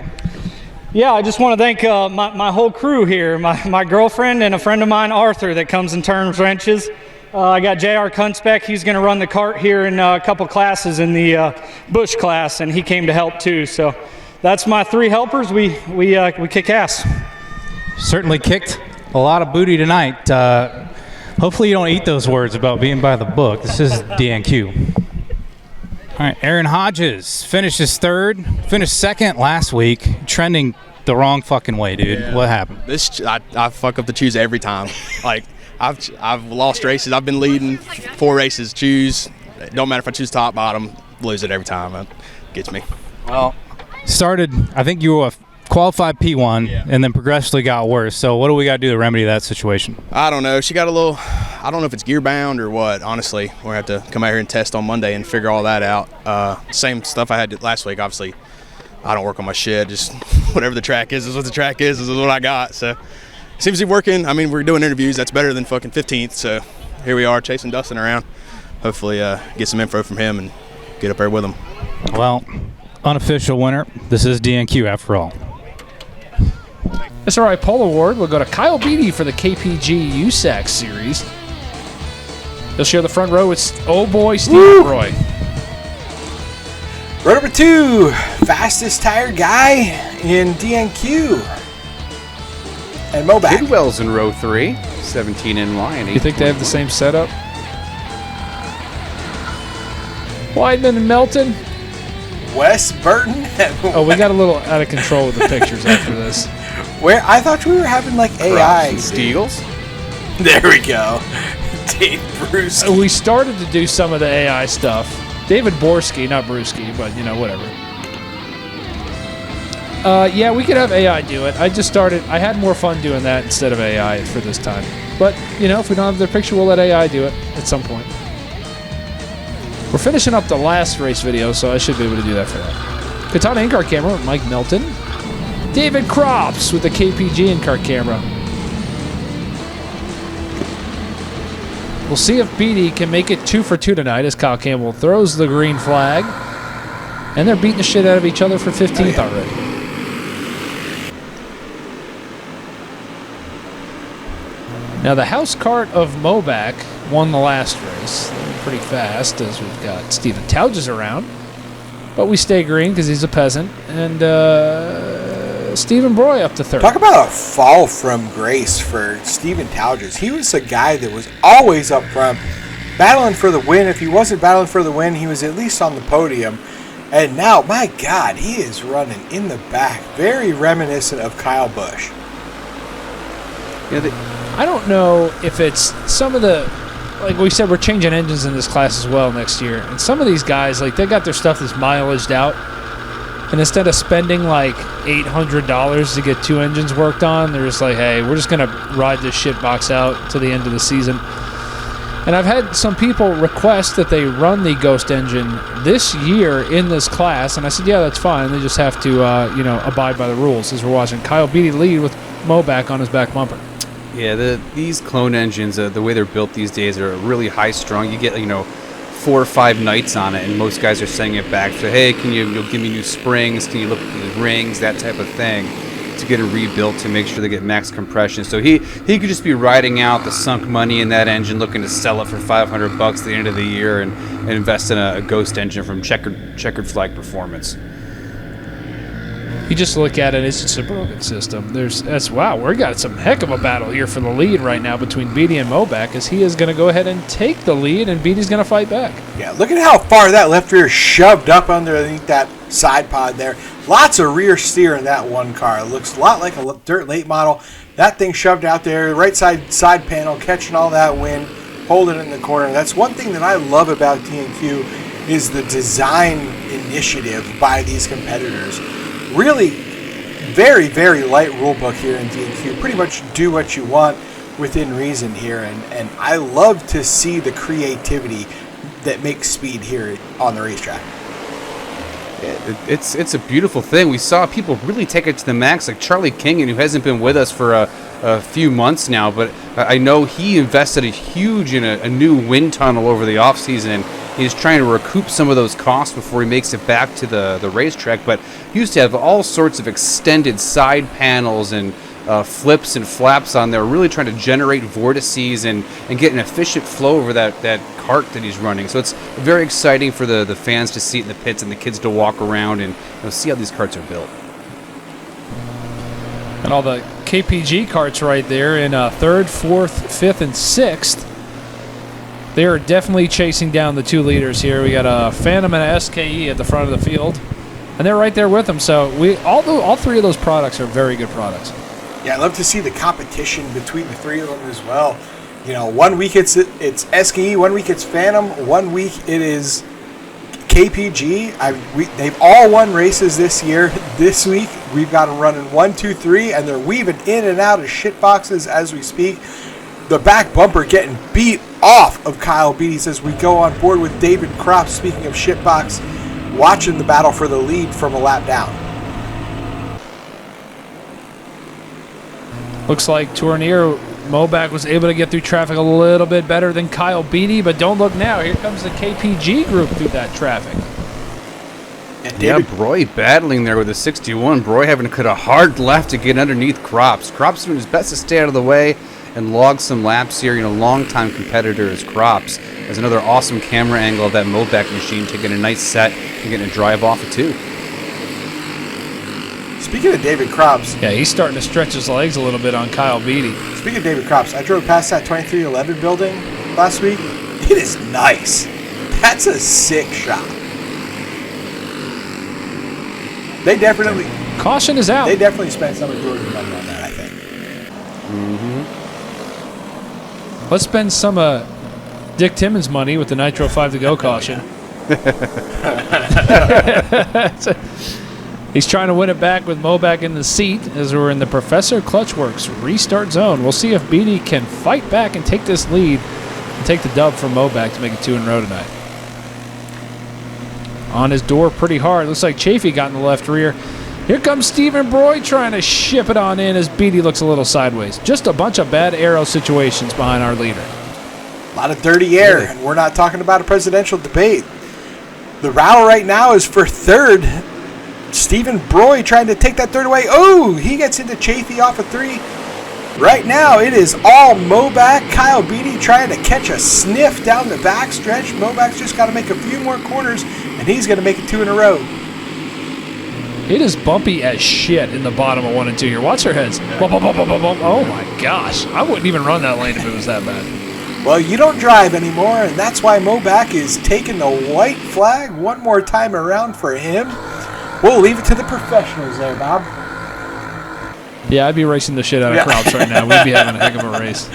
Yeah, I just want to thank my whole crew here, my girlfriend and a friend of mine, Arthur, that comes and turns wrenches. I got J.R. Kunspec. He's going to run the cart here in a couple classes in the Bush class, and he came to help too. So that's my 3 helpers. We kick ass. Certainly kicked a lot of booty tonight. Hopefully you don't eat those words about being by the book. This is DNQ. All right, Aaron Hodges finishes 3rd, finished 2nd last week, trending the wrong fucking way, dude. Yeah. What happened? I fuck up the choose every time. Like I've lost races. I've been leading 4 races. Choose. It don't matter if I choose top, bottom, lose it every time. It gets me. Well, started. I think you were a qualified P1, and then progressively got worse. So what do we got to do to remedy that situation? I don't know. She got a little. I don't know if it's gear bound or what. Honestly, we're gonna have to come out here and test on Monday and figure all that out. Same stuff I had last week. Obviously, I don't work on my shit. Just whatever the track is what the track is what I got. So seems to be working. I mean, we're doing interviews. That's better than fucking 15th. So here we are chasing Dustin around. Hopefully, get some info from him and get up there with him. Well, unofficial winner. This is DNQ after all. SRI Pole Award will go to Kyle Beatty for the KPG USAC Series. He'll share the front row with Steve Roy. Row number 2, fastest tire guy in DNQ. And Mobac. Bidwell's in row 3, 17 NY. You think they have the same setup? Weidman and Melton. Wes Burton. Oh, we got a little out of control with the pictures after this. Where I thought we were having like AI. Steagles. There we go. Dave Brewski. We started to do some of the AI stuff. David Borski, not Brewski, but you know, whatever. Yeah, we could have AI do it. I had more fun doing that instead of AI for this time. But, you know, if we don't have their picture, we'll let AI do it at some point. We're finishing up the last race video, so I should be able to do that for that. Katana in-car camera with Mike Melton. David Crops with the KPG in-car camera. We'll see if Beatty can make it 2 for 2 tonight as Kyle Campbell throws the green flag. And they're beating the shit out of each other for 15th already. Now the house cart of Mobac won the last race. Pretty fast as we've got Stephen Towges around. But we stay green because he's a peasant. And Stephen Broy up to 3rd. Talk about a fall from grace for Stephen Towges. He was a guy that was always up front, battling for the win. If he wasn't battling for the win, he was at least on the podium. And now, my God, he is running in the back. Very reminiscent of Kyle Busch. Yeah, I don't know if it's some of the... Like we said, we're changing engines in this class as well next year. And some of these guys, like, they got their stuff that's mileaged out. And instead of spending, like, $800 to get 2 engines worked on, they're just like, hey, we're just going to ride this shit box out to the end of the season. And I've had some people request that they run the Ghost engine this year in this class. And I said, yeah, that's fine. They just have to, abide by the rules. As we're watching Kyle Beatty lead with Mobac on his back bumper. Yeah, these clone engines, the way they're built these days, are really high strung. You get 4 or 5 nights on it, and most guys are sending it back. So hey, can you give me new springs? Can you look at the rings? That type of thing to get it rebuilt to make sure they get max compression. So he could just be riding out the sunk money in that engine, looking to sell it for $500 at the end of the year, and invest in a Ghost engine from Checkered Flag Performance. You just look at it, it's just a broken system. Wow, we got some heck of a battle here for the lead right now between Beatty and Mobac, as he is going to go ahead and take the lead, and Beatty's going to fight back. Yeah, look at how far that left rear shoved up underneath that side pod there. Lots of rear steer in that one car. It looks a lot like a dirt late model. That thing shoved out there, right side panel, catching all that wind, holding it in the corner. That's one thing that I love about DNQ is the design initiative by these competitors. Really very, very light rule book here in DNQ. Pretty much do what you want within reason here. And I love to see the creativity that makes speed here on the racetrack. It's a beautiful thing. We saw people really take it to the max, like Charlie Kingan, who hasn't been with us for a few months now, but I know he invested a huge in a new wind tunnel over the offseason. He's trying to recoup some of those costs before he makes it back to the racetrack. But he used to have all sorts of extended side panels and flips and flaps on there, really trying to generate vortices and get an efficient flow over that cart that he's running. So it's very exciting for the fans to see it in the pits and the kids to walk around and see how these carts are built. And all the KPG carts right there in 3rd, 4th, 5th, and 6th. They are definitely chasing down the 2 leaders here. We got a Phantom and a SKE at the front of the field, and they're right there with them. So all 3 of those products are very good products. Yeah, I love to see the competition between the 3 of them as well. You know, 1 week it's SKE, 1 week it's Phantom, 1 week it is KPG. They've all won races this year. This week we've got them running 1, 2, 3, and they're weaving in and out of shit boxes as we speak. The back bumper getting beat off of Kyle Beatty as we go on board with David Kropp, speaking of shitbox, watching the battle for the lead from a lap down. Looks like Tournier Mobac was able to get through traffic a little bit better than Kyle Beatty, but don't look now. Here comes the KPG group through that traffic. Yeah, Broy battling there with the 61. Broy having to cut a hard left to get underneath Kropps. Kropps doing his best to stay out of the way and log some laps here. You know, longtime competitor is Kropps. There's another awesome camera angle of that Mobac machine taking a nice set and getting a drive off it too. Speaking of David Kropps. Yeah, he's starting to stretch his legs a little bit on Kyle Beatty. Speaking of David Kropps, I drove past that 2311 building last week. It is nice. That's a sick shop. They definitely... Caution is out. They definitely spent some of Jordan's money on that, I think. Let's spend some Dick Timmons money with the Nitro 5 to go caution. He's trying to win it back with Mobac in the seat as we're in the Professor Clutchworks restart zone. We'll see if Beatty can fight back and take this lead and take the dub from Mobac to make it 2 in a row tonight. On his door pretty hard. Looks like Chafee got in the left rear. Here comes Stephen Broy trying to ship it on in as Beatty looks a little sideways. Just a bunch of bad aero situations behind our leader. A lot of dirty air, and we're not talking about a presidential debate. The row right now is for 3rd. Stephen Broy trying to take that 3rd away. Oh, he gets into Chafee off of 3. Right now, it is all Mobac. Kyle Beatty trying to catch a sniff down the back stretch. Mobac's just got to make a few more corners, and he's going to make it 2 in a row. It is bumpy as shit in the bottom of 1 and 2 here. Watch their heads. Bump, bump, bump, bump, bump. Oh, my gosh. I wouldn't even run that lane if it was that bad. Well, you don't drive anymore, and that's why Mobac is taking the white flag one more time around for him. We'll leave it to the professionals there, Bob. Yeah, I'd be racing the shit out of Kropps right now. We'd be having a heck of a race.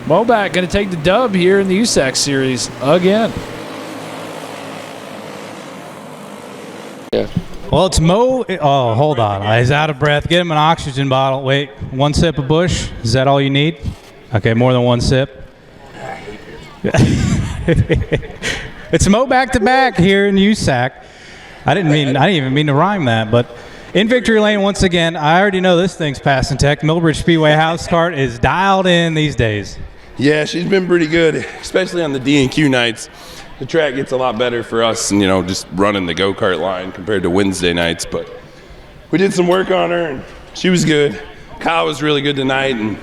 Mobac going to take the dub here in the USAC series again. Yeah. Well, it's Mo. Oh, hold on. He's out of breath. Get him an oxygen bottle. Wait, 1 sip of Busch. Is that all you need? Okay, more than 1 sip. It's Mo back to back here in USAC. I didn't even mean to rhyme that, but in victory lane once again. I already know this thing's passing tech. Millbridge Speedway house cart is dialed in these days. Yeah, she's been pretty good, especially on the D&Q nights. The track gets a lot better for us, and just running the go-kart line compared to Wednesday nights. But we did some work on her, and she was good. Kyle was really good tonight, and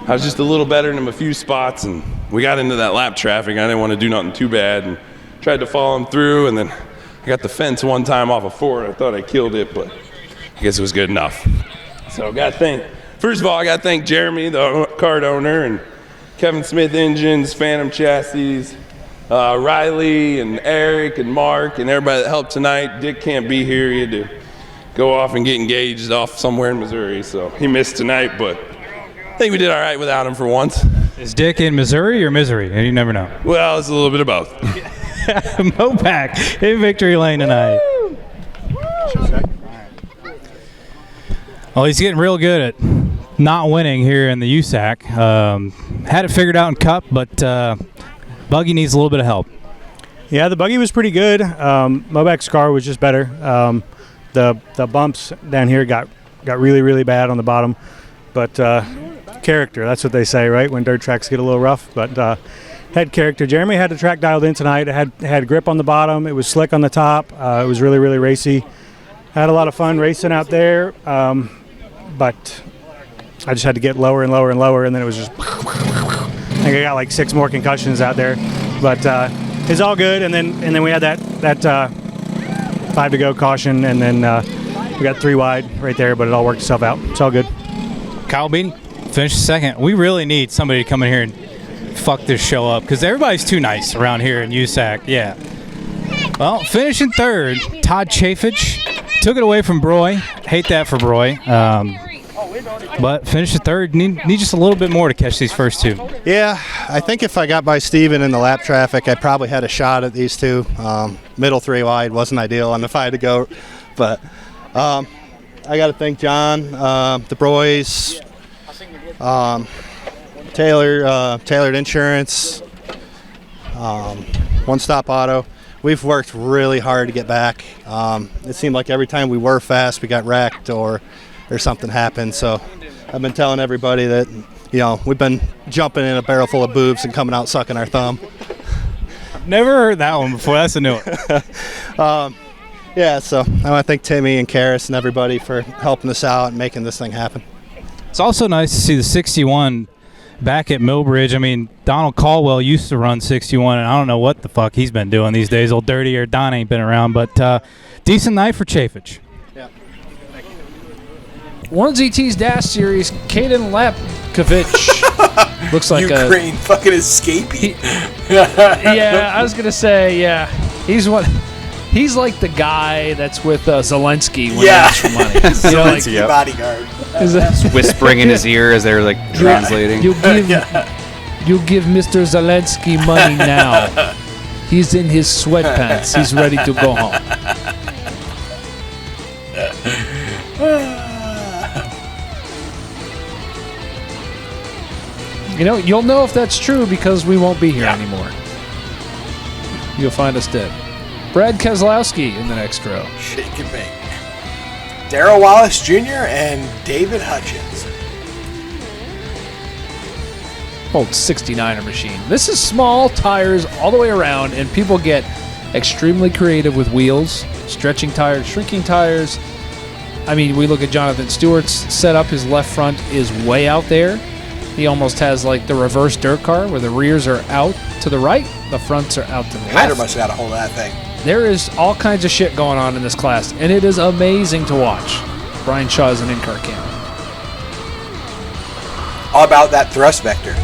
I was just a little better than him a few spots, and we got into that lap traffic. I didn't want to do nothing too bad, and tried to follow him through, and then I got the fence one time off of 4, and I thought I killed it, but I guess it was good enough. So first of all, I got to thank Jeremy, the kart owner, and Kevin Smith Engines, Phantom Chassis, Riley and Eric and Mark and everybody that helped tonight. Dick can't be here. He had to go off and get engaged off somewhere in Missouri, so he missed tonight, but I think we did all right without him for once. Is Dick in Missouri or misery? You never know. Well, it's a little bit of both. Mobac in victory lane tonight. Well, he's getting real good at not winning here in the USAC. Had it figured out in Cup, but Buggy needs a little bit of help. Yeah, the buggy was pretty good. Mobac's car was just better. The bumps down here got really, really bad on the bottom. But character, that's what they say, right? When dirt tracks get a little rough. But had character. Jeremy had the track dialed in tonight. It had grip on the bottom. It was slick on the top. It was really, really racy. I had a lot of fun racing out there, but I just had to get lower and lower and lower, and then it was just. I think I got like 6 more concussions out there, but it's all good. And then we had that 5 to go caution, and then we got 3 wide right there, but it all worked itself out. It's all good. Kyle Beatty finished second. We really need somebody to come in here and fuck this show up because everybody's too nice around here in USAC. Yeah. Well, finishing third, Todd Chafich took it away from Broy. Hate that for Broy. But finishing third, need just a little bit more to catch these first 2. Yeah, I think if I got by Steven in the lap traffic, I probably had a shot at these 2. Middle 3 wide wasn't ideal on the 5 to go, but I got to thank John, the Broys, Tailored Insurance, One Stop Auto. We've worked really hard to get back. It seemed like every time we were fast, we got wrecked or something happened. So I've been telling everybody that, we've been jumping in a barrel full of boobs and coming out sucking our thumb. Never heard that one before. That's a new one. Yeah, so I want to thank Timmy and Karis and everybody for helping us out and making this thing happen. It's also nice to see the 61 back at Millbridge. I mean, Donald Caldwell used to run 61, and I don't know what the fuck he's been doing these days. Old Dirty or Don ain't been around, but decent night for Chafich. Yeah. One of ZT's Dash Series, Caden Lapkovich. Looks like Ukraine fucking escaping. Yeah, I was going to say, yeah. He's like the guy that's with Zelensky when he asks for money. Zelensky bodyguard. Just whispering in his ear as they're like translating. You give Mr. Zelensky money now. He's in his sweatpants. He's ready to go home. You'll know if that's true because we won't be here anymore. You'll find us dead. Brad Keselowski in the next row. Shake and bake. Darrell Wallace Jr. and David Hutchins. Old 69er machine. This is small tires all the way around, and people get extremely creative with wheels, stretching tires, shrinking tires. I mean, we look at Jonathan Stewart's setup. His left front is way out there. He almost has like the reverse dirt car where the rears are out to the right, the fronts are out to the left. Hyder must have got a hold of that thing. There is all kinds of shit going on in this class, and it is amazing to watch. Brian Shaw is an in-car camera. All about that thrust vector.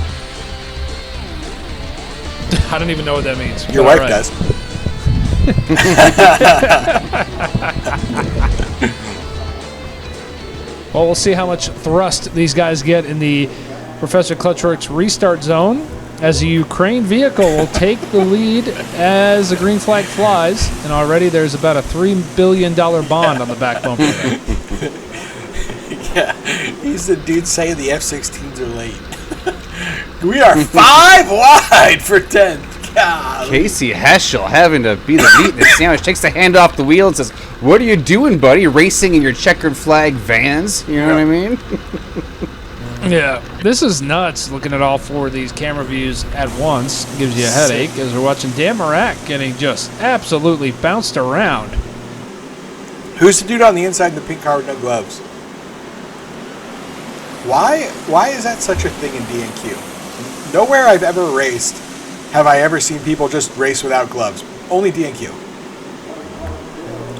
I don't even know what that means. Your wife does. Well, we'll see how much thrust these guys get in the Professor Clutchworks restart zone as the Ukraine vehicle will take the lead as the green flag flies, and already there's about a $3 billion bond on the back bumper. Yeah, he's the dude saying the F-16s are late. We are 5 wide for 10th. God. Casey Heschel having to be the meat in the sandwich, takes the hand off the wheel and says, "What are you doing, buddy? Racing in your checkered flag Vans?" You know what I mean? Yeah, this is nuts looking at all 4 of these camera views at once. Gives you a headache as we're watching Dan Marak getting just absolutely bounced around. Who's the dude on the inside in the pink car with no gloves? Why is that such a thing in D&Q? Nowhere I've ever raced have I ever seen people just race without gloves. Only D&Q.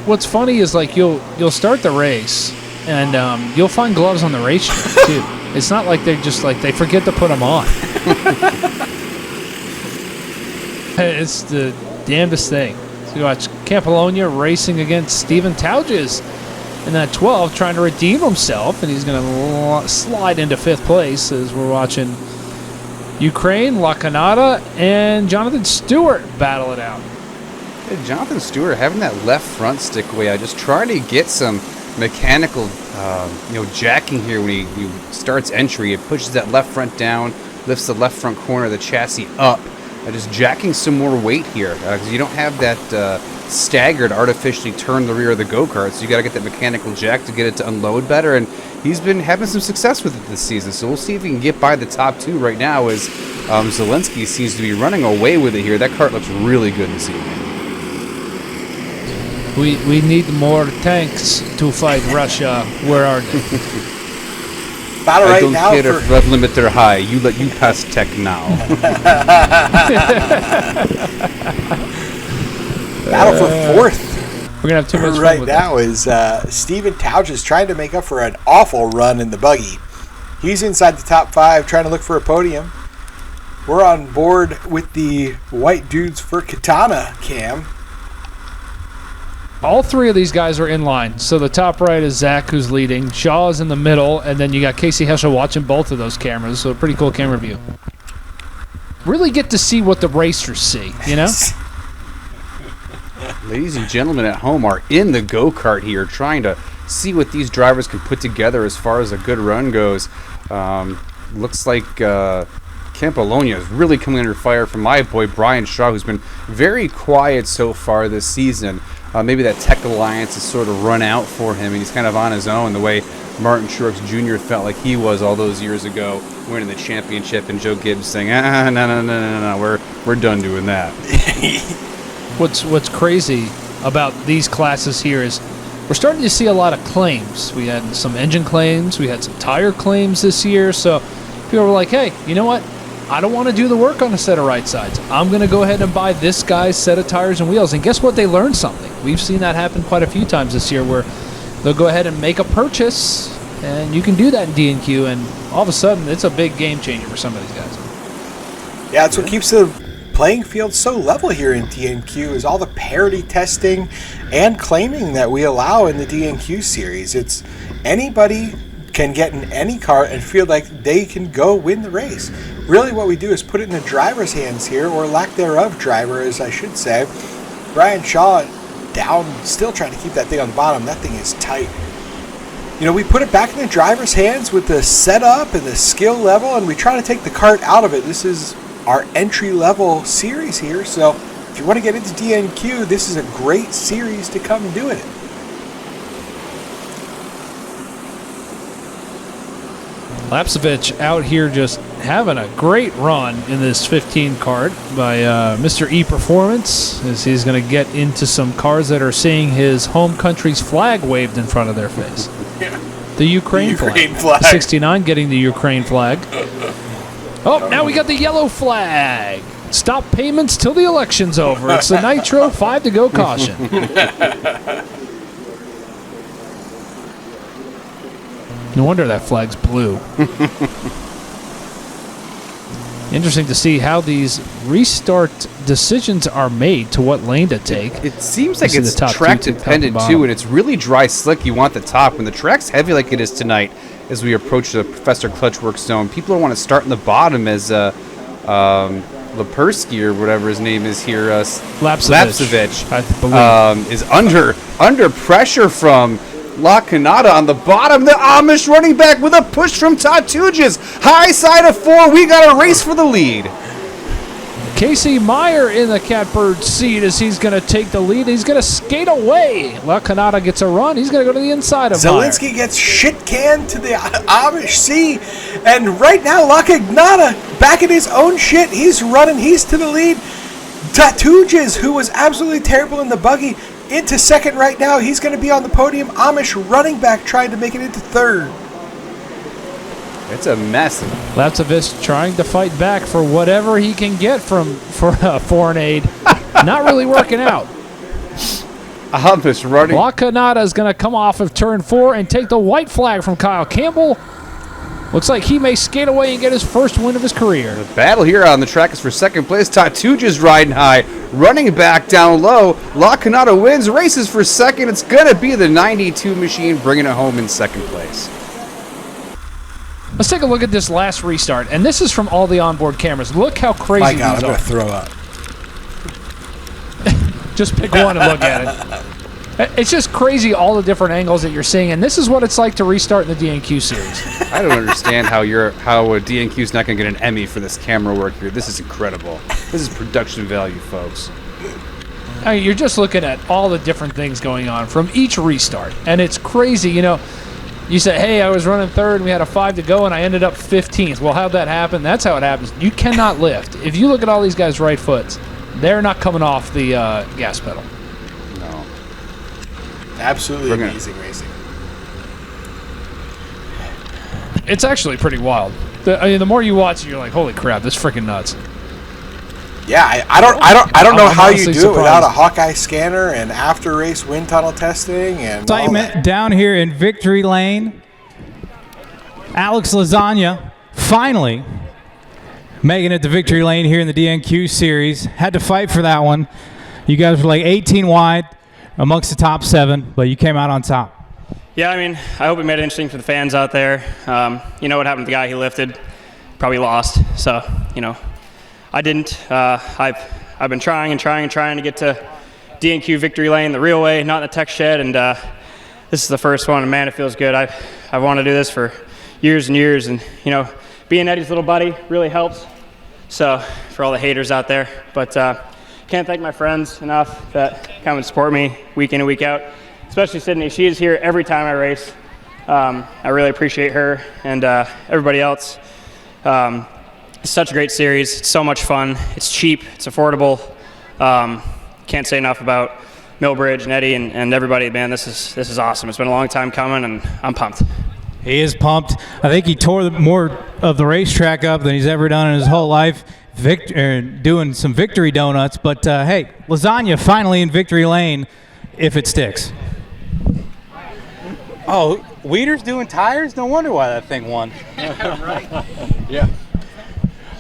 What's funny is like you'll start the race and you'll find gloves on the racetrack too. It's not like they just like they forget to put them on. It's the damnedest thing. So you watch Campolonia racing against Steven Tauges in that 12, trying to redeem himself, and he's going to slide into 5th place as we're watching Ukraine, La Canada, and Jonathan Stewart battle it out. Hey, Jonathan Stewart having that left front stick away. I just trying to get some mechanical, jacking here when he starts entry. It pushes that left front down, lifts the left front corner of the chassis up, just jacking some more weight here because you don't have that staggered artificially turn the rear of the go-kart, so you got to get that mechanical jack to get it to unload better, and he's been having some success with it this season, so we'll see if he can get by the top 2 right now as Zelensky seems to be running away with it here. That kart looks really good this evening. We need more tanks to fight Russia. Where are they? Battle I right don't now care for if rev limiter high. You pass tech now. battle for 4th. We're gonna have too much fun right with now is Steven Tauges trying to make up for an awful run in the buggy. He's inside the top 5 trying to look for a podium. We're on board with the white dudes for Katana, Cam. All 3 of these guys are in line. So the top right is Zach, who's leading. Shaw is in the middle, and then you got Casey Heschel watching both of those cameras. So a pretty cool camera view. Really get to see what the racers see, you know? Ladies and gentlemen at home are in the go-kart here, trying to see what these drivers can put together as far as a good run goes. Looks like Campolonia is really coming under fire from my boy Brian Shaw, who's been very quiet so far this season. Maybe that Tech Alliance has sort of run out for him, and he's kind of on his own, the way Martin Truex Jr. felt like he was all those years ago, winning the championship, and Joe Gibbs saying, no, we're done doing that. What's crazy about these classes here is we're starting to see a lot of claims. We had some engine claims, we had some tire claims this year, so people were like, hey, you know what? I don't want to do the work on a set of right sides. I'm going to go ahead and buy this guy's set of tires and wheels. And guess what? They learned something. We've seen that happen quite a few times this year where they'll go ahead and make a purchase, and you can do that in D&Q, and all of a sudden it's a big game changer for some of these guys. Yeah, that's what keeps the playing field so level here in D&Q is all the parity testing and claiming that we allow in the D&Q series. It's anybody can get in any car and feel like they can go win the race. Really what we do is put it in the driver's hands here, or lack thereof driver, as I should say. Brian Shaw down, still trying to keep that thing on the bottom. That thing is tight. You know, we put it back in the driver's hands with the setup and the skill level, and we try to take the kart out of it. This is our entry-level series here, so if you want to get into D&Q, this is a great series to come and do it. Lapsevich out here just having a great run in this 15 kart by Mr. E Performance, as he's going to get into some cars that are seeing his home country's flag waved in front of their face. Yeah. The Ukraine flag. 69 getting the Ukraine flag. Oh, now we got the yellow flag. Stop payments till the election's over. It's the Nitro 5 to go caution. No wonder that flag's blue. Interesting to see how these restart decisions are made to what lane to take. It seems like it's track dependent too, and it's really dry slick. You want the top. When the track's heavy like it is tonight, as we approach the Professor Clutchworks zone, people don't want to start in the bottom as Lepersky or whatever his name is here. Lapsevich, I believe. Is under pressure from La Canada on the bottom. The Amish running back with a push from Tatujas. High side of 4. We got a race for the lead. Casey Meyer in the catbird seat as he's going to take the lead. He's going to skate away. La Canada gets a run. He's going to go to the inside of Zelensky Meyer. gets shit canned to the Amish Sea. And right now, La Canada back in his own shit. He's running. He's to the lead. Tatujas, who was absolutely terrible in the buggy, into second right now. He's going to be on the podium. Amish running back trying to make it into third. It's a mess. Lapsevich trying to fight back for whatever he can get for foreign aid. Not really working out. Amish running. La Canada is going to come off of turn 4 and take the white flag from Kyle Campbell. Looks like he may skate away and get his first win of his career. The battle here on the track is for second place. Tatuja's riding high, running back down low. La Canada wins, races for second. It's going to be the 92 machine bringing it home in second place. Let's take a look at this last restart, and this is from all the onboard cameras. Look how crazy My God, these I'm are. going to throw up. Just pick one and look at it. It's just crazy all the different angles that you're seeing, and this is what it's like to restart in the DNQ series. I don't understand how a DNQ's not going to get an Emmy for this camera work here. This is incredible. This is production value, folks. I mean, you're just looking at all the different things going on from each restart, and it's crazy. You know, you say, hey, I was running third, and we had a 5 to go, and I ended up 15th. Well, how'd that happen? That's how it happens. You cannot lift. If you look at all these guys' right foots, they're not coming off the gas pedal. No. Absolutely amazing racing. It's actually pretty wild. The more you watch it, you're like, holy crap, this is freaking nuts. Yeah, I don't know how you do honestly it without a Hawkeye scanner and after race wind tunnel testing and all Excitement that. down here in Victory Lane. Alex Lasagna finally making it to Victory Lane here in the DNQ series. Had to fight for that one. You guys were like 18 wide amongst the top 7, but you came out on top. Yeah, I mean, I hope it made it interesting for the fans out there. You know what happened to the guy he lifted? Probably lost. So, you know, I didn't. I've been trying to get to DNQ Victory Lane the real way, not in the tech shed, and this is the first one, and man, it feels good. I've wanted to do this for years and years, and, you know, being Eddie's little buddy really helps. So, for all the haters out there. But can't thank my friends enough that come and support me week in and week out. Especially Sydney. She is here every time I race. I really appreciate her and everybody else. It's such a great series. It's so much fun. It's cheap. It's affordable. Can't say enough about Millbridge and Eddie and everybody. Man, this is awesome. It's been a long time coming, and I'm pumped. He is pumped. I think he tore more of the racetrack up than he's ever done in his whole life, doing some victory donuts. But, hey, Lasagna finally in Victory Lane, if it sticks. Oh, Weeder's doing tires? No wonder why that thing won. Right. Yeah.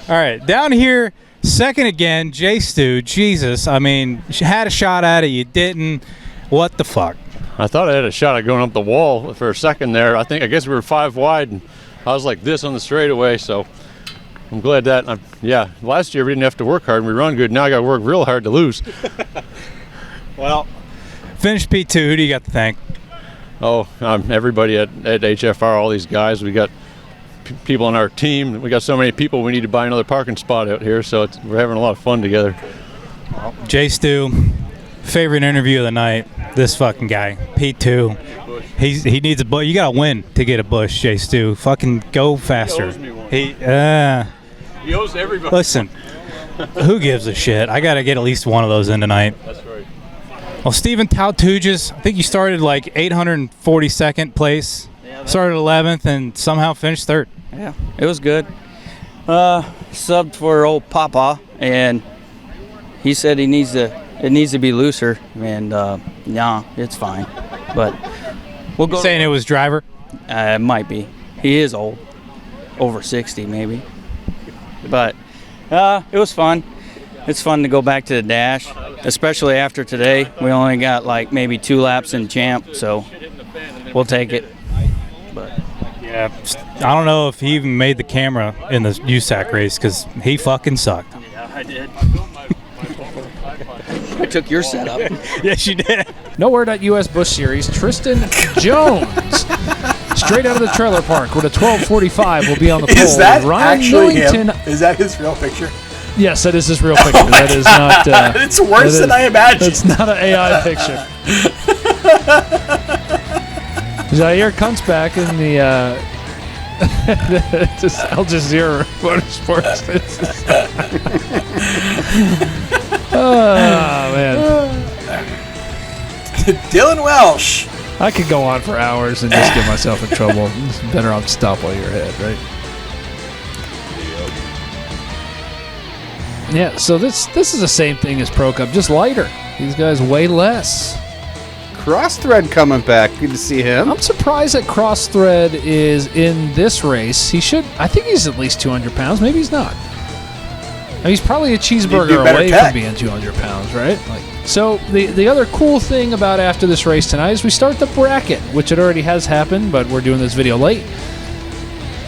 All right, down here, second again, Jay Stu. Jesus, I mean, you had a shot at it, you didn't. What the fuck? I thought I had a shot at going up the wall for a second there. I guess we were 5 wide, and I was like this on the straightaway, so I'm glad that, yeah, last year we didn't have to work hard and we run good. Now I got to work real hard to lose. Well, finished P2. Who do you got to thank? Oh, everybody at HFR, all these guys. We got people on our team. We got so many people, we need to buy another parking spot out here, so we're having a lot of fun together. Jay Stu, favorite interview of the night. This fucking guy, P2. He needs a bush. You got to win to get a bush, Jay Stu. Fucking go faster. He owes everybody. Listen, who gives a shit? I got to get at least one of those in tonight. That's right. Well, Stephen Tautuges, I think you started like 842nd place. Yeah, started 11th and somehow finished 3rd. Yeah, it was good. Subbed for old Papa, and he said it needs to be looser, and nah, it's fine. But we'll go. Saying it was driver? It might be. He is old, over 60 maybe. But it was fun. It's fun to go back to the dash, especially after today. We only got like maybe 2 laps in champ, so we'll take it. But yeah, I don't know if he even made the camera in the USAC race because he fucking sucked. Yeah, I did. I took your setup. Yes, you did. No word at US Bush Series. Tristan Jones, straight out of the trailer park with a 12:45, will be on the pole. Is that Ryan actually Millington. him? Is that his real picture? Yes, that is his real picture. That is not. It's worse than I imagined. It's not an AI picture. Jair comes back in the just Al Jazeera Motorsports. Oh man, Dylan Welsh. I could go on for hours and just get myself in trouble. It's better off to stop while you're ahead, right? Yeah, so this is the same thing as Pro Cup, just lighter. These guys weigh less. Crossthread coming back. Good to see him. I'm surprised that Crossthread is in this race. I think he's at least 200 pounds. Maybe he's not. I mean, he's probably a cheeseburger away from being 200 pounds, right? So the other cool thing about after this race tonight is we start the bracket, which it already has happened, but we're doing this video late.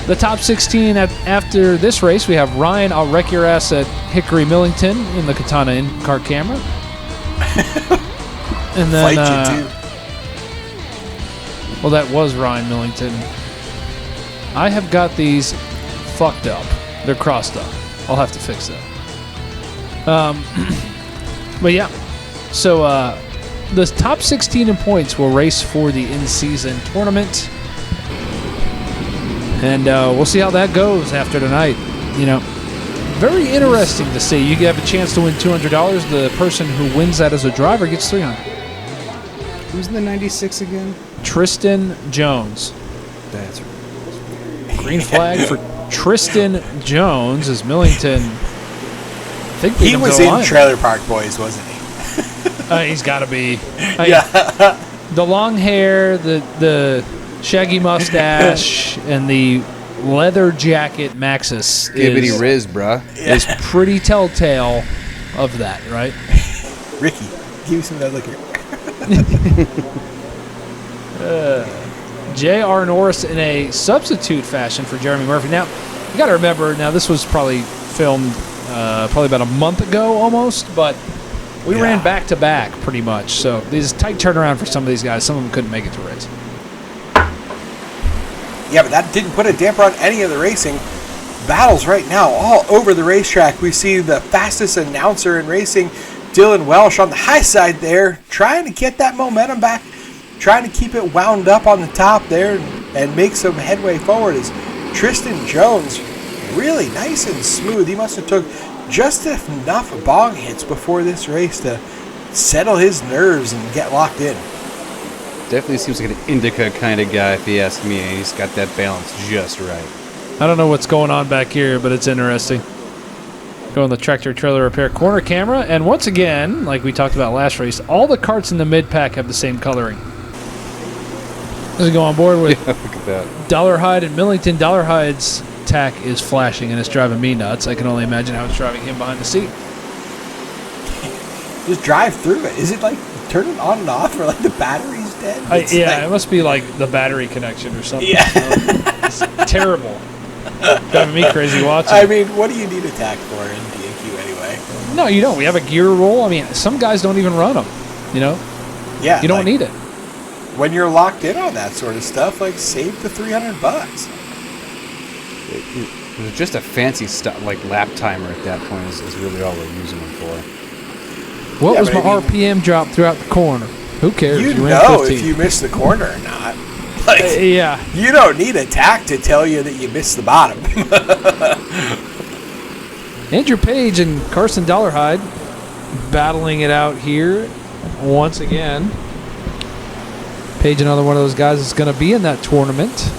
The top 16 after this race, we have Ryan, I'll wreck your ass at Hickory Millington in the Katana in-car camera. And then, Fight you too. well, that was Ryan Millington. I have got these fucked up. They're crossed up. I'll have to fix that. But yeah, so the top 16 in points will race for the in-season tournament, and we'll see how that goes after tonight. You know, very interesting to see. You have a chance to win $200. The person who wins that as a driver gets $300. Who's in the 96 again? Tristan Jones. That's right. Green flag for Tristan Jones as Millington. I think He was in Trailer Park Boys, wasn't he? He's got to be. Yeah. The long hair, the shaggy mustache, and the leather jacket Maxis Gibbity Riz, bruh. is pretty telltale of that, right? Ricky, give me some of that liquor. J.R. Norris in a substitute fashion for Jeremy Murphy. Now, you got to remember, this was probably filmed probably about a month ago almost, but we ran back-to-back pretty much. So this is tight turnaround for some of these guys. Some of them couldn't make it to race. Yeah, but that didn't put a damper on any of the racing. Battles right now all over the racetrack. We see the fastest announcer in racing, Dylan Welsh, on the high side there, trying to get that momentum back, trying to keep it wound up on the top there and make some headway forward. As Tristan Jones, really nice and smooth. He must have took just enough bong hits before this race to settle his nerves and get locked in. Definitely seems like an indica kind of guy, if you ask me. He's got that balance just right. I don't know what's going on back here, but it's interesting. Go on the tractor trailer repair corner camera, and once again, like we talked about last race, all the carts in the mid-pack have the same coloring. Let's go on board with look at that. Dollarhide and Millington. Dollarhide's tack is flashing, and it's driving me nuts. I can only imagine how it's driving him behind the seat. Just drive through it. Is it like turn it on and off, or like the battery's dead? It must be like the battery connection or something. Yeah. It's terrible. Driving me crazy watching. I mean, what do you need a tack for in DQ anyway? No, you don't. We have a gear roll. I mean, some guys don't even run them. Yeah, you don't need it. When you're locked in on that sort of stuff, like save the $300. It was just a fancy like lap timer at that point is really all we're using them for. What was my RPM drop throughout the corner? Who cares? You ran know 15. if you missed the corner or not. Yeah. You don't need a tack to tell you that you missed the bottom. Andrew Page and Carson Dollarhide battling it out here once again. Page, another one of those guys that's going to be in that tournament.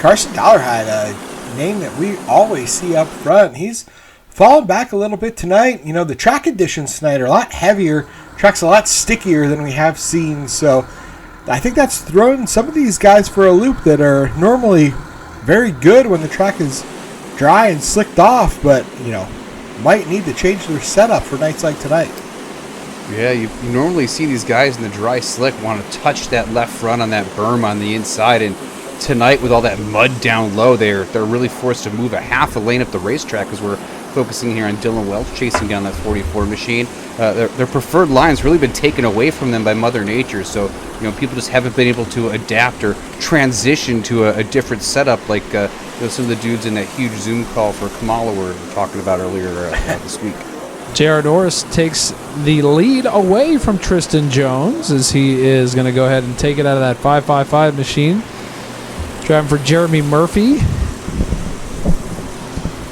Carson Dollarhide, a name that we always see up front. He's fallen back a little bit tonight. The track conditions tonight are a lot heavier. Track's a lot stickier than we have seen. So I think that's thrown some of these guys for a loop that are normally very good when the track is dry and slicked off, but, might need to change their setup for nights like tonight. Yeah, you normally see these guys in the dry slick want to touch that left front on that berm on the inside, and tonight with all that mud down low, they're really forced to move a half a lane up the racetrack because we're focusing here on Dylan Welch chasing down that 44 machine. Their preferred line's really been taken away from them by Mother Nature, so people just haven't been able to adapt or transition to a different setup like some of the dudes in that huge Zoom call for Kamala were talking about earlier this week. J.R. Norris takes the lead away from Tristan Jones as he is going to go ahead and take it out of that 555 machine. Driving for Jeremy Murphy.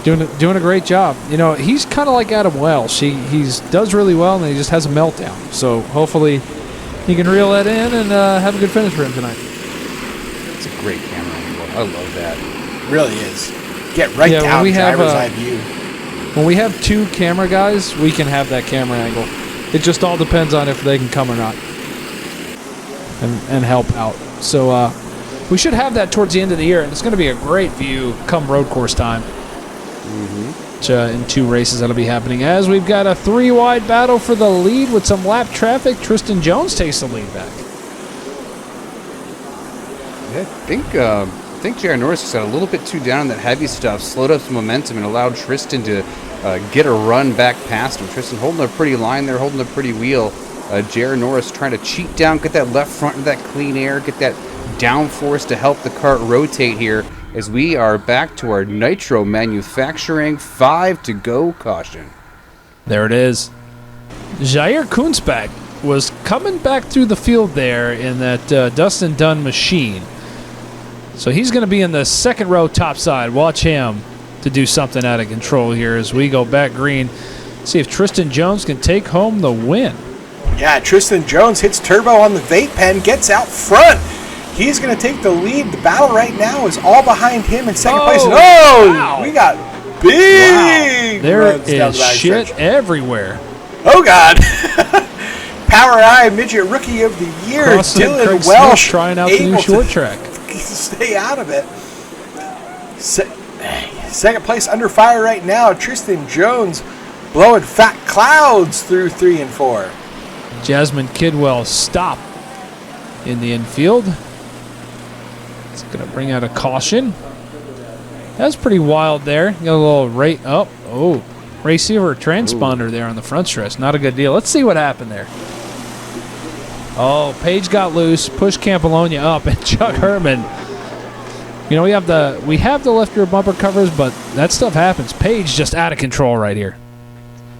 Doing a great job. He's kind of like Adam Welsh. He does really well, and then he just has a meltdown. So hopefully he can reel that in and have a good finish for him tonight. It's a great camera angle. I love that. It really is. Get right down driver's eye view. When we have two camera guys, we can have that camera angle. It just all depends on if they can come or not and help out. So we should have that towards the end of the year, and it's going to be a great view come road course time. In two races that'll be happening as we've got a 3-wide battle for the lead with some lap traffic. Tristan Jones takes the lead back. Yeah, I think J.R. Norris got a little bit too down on that heavy stuff, slowed up some momentum, and allowed Tristan to get a run back past him. Tristan holding a pretty line there, holding a pretty wheel. J.R. Norris trying to cheat down, get that left front of that clean air, get that downforce to help the kart rotate here as we are back to our Nitro Manufacturing 5 to go caution. There it is. Jair Kunzbach was coming back through the field there in that Dustin Dunn machine. So he's going to be in the second row top side. Watch him to do something out of control here as we go back green. See if Tristan Jones can take home the win. Yeah, Tristan Jones hits turbo on the vape pen, gets out front. He's going to take the lead. The battle right now is all behind him in second place. And wow. We got big There runs down is the back shit stretch. everywhere. Oh, God. Power Eye Midget Rookie of the Year, Crossing Dylan Craig Welsh, Smith trying out the new able short to track. stay out of it. Second place under fire right now, Tristan Jones blowing fat clouds through 3 and 4. Jasmine Kidwell stop in the infield. It's going to bring out a caution. That's pretty wild there. Got a little rate up. Oh, receiver transponder there on the front stretch. Not a good deal. Let's see what happened there. Oh, Page got loose, pushed Campolonia up, and Chuck Herman. You know, we have the left rear bumper covers, but that stuff happens. Page just out of control right here.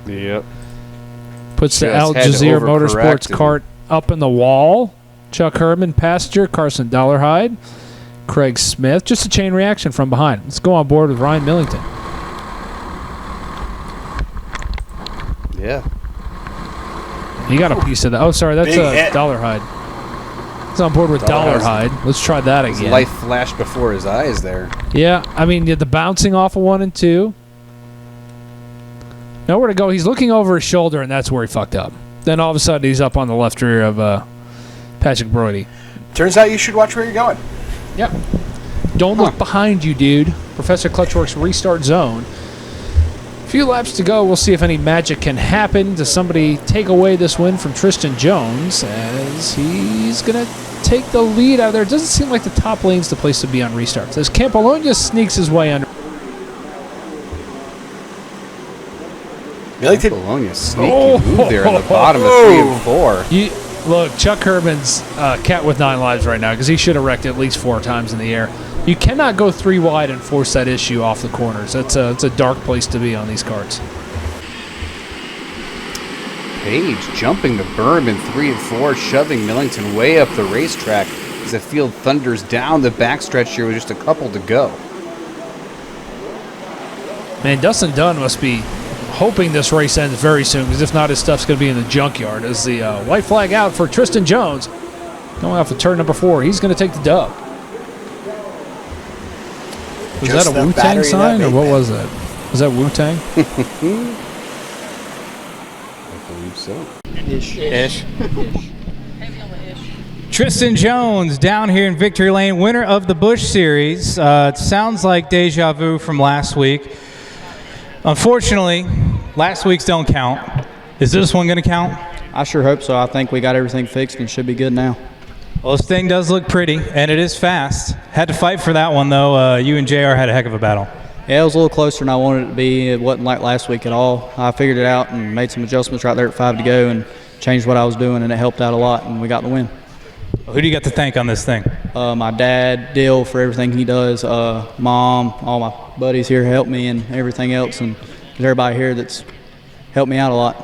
Yep. Puts the Just Al had to Jazeera overcorrect Motorsports and- cart up in the wall. Chuck Herman, passenger, Carson Dollarhide, Craig Smith. Just a chain reaction from behind. Let's go on board with Ryan Millington. Yeah. He got a piece of that. Oh, sorry, that's Big hit. Dollarhide. He's on board with Dollarhide. Let's try that His again. life flashed before his eyes there. Yeah, I mean, the bouncing off of 1 and 2. Nowhere to go. He's looking over his shoulder, and that's where he fucked up. Then all of a sudden, he's up on the left rear of Patrick Brody. Turns out you should watch where you're going. Yep. Don't look behind you, dude. Professor Clutchworks restart zone. A few laps to go. We'll see if any magic can happen. Does somebody take away this win from Tristan Jones as he's going to take the lead out of there? It doesn't seem like the top lane's the place to be on restarts. As Campolonia sneaks his way under. Bologna sneaky move there in the bottom of 3 and 4. Look, Chuck Herman's cat with 9 lives right now because he should have wrecked at least 4 times in the air. You cannot go 3 wide and force that issue off the corners. It's a dark place to be on these carts. Page jumping the berm in 3 and 4, shoving Millington way up the racetrack as the field thunders down the backstretch here with just a couple to go. Man, Dustin Dunn must be hoping this race ends very soon because if not, his stuff's going to be in the junkyard as the white flag out for Tristan Jones. Going off of turn number 4. He's going to take the dub. Was Just that a the Wu-Tang battery sign, that or what made was that? Was that Wu-Tang? I believe so. Ish. Tristan Jones down here in Victory Lane, winner of the Busch Series. It sounds like deja vu from last week. Unfortunately, last week's don't count. Is this one going to count? I sure hope so. I think we got everything fixed and should be good now. Well, this thing does look pretty, and it is fast. Had to fight for that one, though. You and JR had a heck of a battle. Yeah, it was a little closer than I wanted it to be. It wasn't like last week at all. I figured it out and made some adjustments right there at 5 to go and changed what I was doing, and it helped out a lot, and we got the win. Who do you got to thank on this thing? My dad, Dill, for everything he does. Mom, all my buddies here help me, and everything else, and there's everybody here that's helped me out a lot.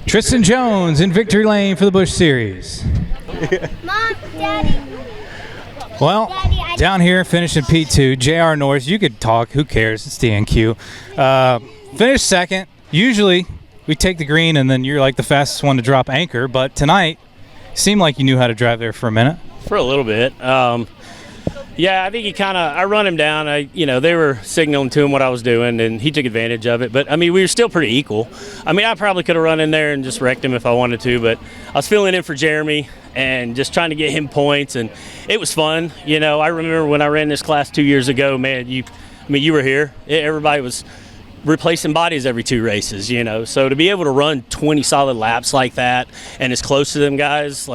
Tristan Jones in Victory Lane for the Busch Series. Mom, Daddy. Well, down here finishing P2, JR Norris. You could talk. Who cares? It's DNQ. Finished second. Usually we take the green and then you're like the fastest one to drop anchor. But tonight seemed like you knew how to drive there for a minute. For a little bit. Yeah, I think I run him down. They were signaling to him what I was doing, and he took advantage of it. But, we were still pretty equal. I probably could have run in there and just wrecked him if I wanted to, but I was filling in for Jeremy and just trying to get him points, and it was fun. I remember when I ran this class 2 years ago, man, you were here. Everybody was replacing bodies every 2 races, So to be able to run 20 solid laps like that and as close to them guys,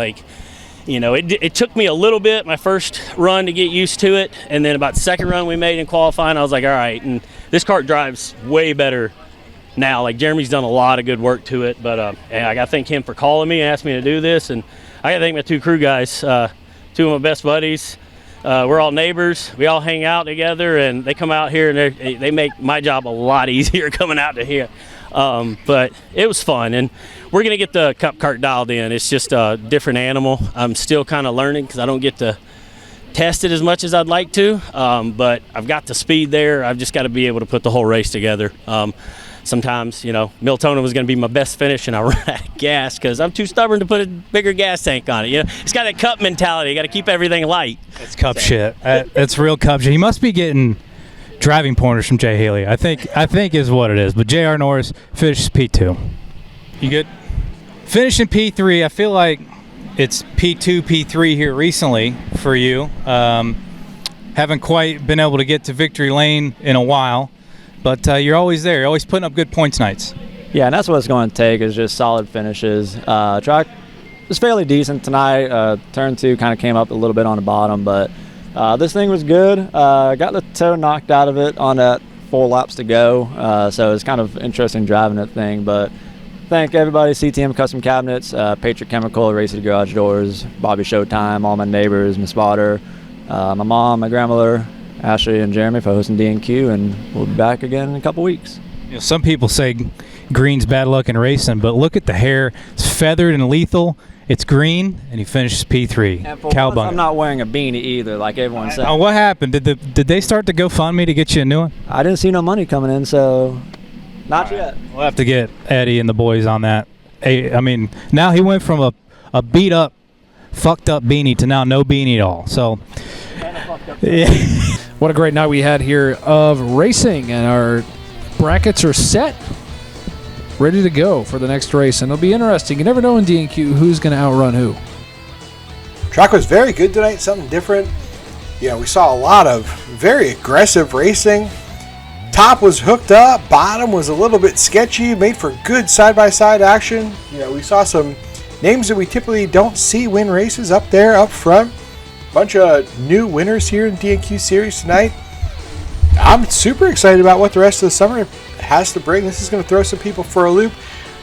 it took me a little bit, my first run, to get used to it. And then about the second run we made in qualifying, I was like, all right. And this kart drives way better now. Like Jeremy's done a lot of good work to it, but and I got to thank him for calling me and asking me to do this, and I got to thank my 2 crew guys, 2 of my best buddies. We're all neighbors. We all hang out together, and they come out here, and they make my job a lot easier coming out to here. But it was fun, and we're going to get the cup cart dialed in. It's just a different animal. I'm still kind of learning because I don't get to test it as much as I'd like to, but I've got the speed there. I've just got to be able to put the whole race together. Sometimes, Miltona was going to be my best finish, and I ran out of gas because I'm too stubborn to put a bigger gas tank on it. It's got a cup mentality. You got to keep everything light. It's cup shit. It's real cup shit. He must be getting driving pointers from Jay Haley. I think is what it is. But J.R. Norris finishes P2. You good? Finishing P3. I feel like it's P2, P3 here recently for you. Haven't quite been able to get to victory lane in a while. But you're always there. You're always putting up good points nights. Yeah, and that's what it's going to take is just solid finishes. Track was fairly decent tonight. Turn 2 kind of came up a little bit on the bottom, but this thing was good. Got the toe knocked out of it on that 4 laps to go, so it's kind of interesting driving that thing. But thank everybody, CTM Custom Cabinets, Patriot Chemical, Race City Garage Doors, Bobby Showtime, all my neighbors, Miss Potter, my mom, my grandmother, Ashley and Jeremy for hosting DNQ, and we'll be back again in a couple weeks. Some people say green's bad luck in racing, but look at the hair. It's feathered and lethal. It's green, and he finishes P3. And for once, I'm not wearing a beanie either, like everyone said. What happened? Did they start to GoFundMe to get you a new one? I didn't see no money coming in, so not yet. We'll have to get Eddie and the boys on that. I mean, now he went from a beat-up, fucked-up beanie to now no beanie at all. So, yeah. What a great night we had here of racing, and our brackets are set, ready to go for the next race, and it'll be interesting. You never know in DNQ who's going to outrun who. Track was very good tonight, something different. We saw a lot of very aggressive racing. Top was hooked up, bottom was a little bit sketchy, made for good side-by-side action. We saw some names that we typically don't see win races up there, up front. Bunch of new winners here in DNQ Series tonight. I'm super excited about what the rest of the summer has to bring. This is going to throw some people for a loop,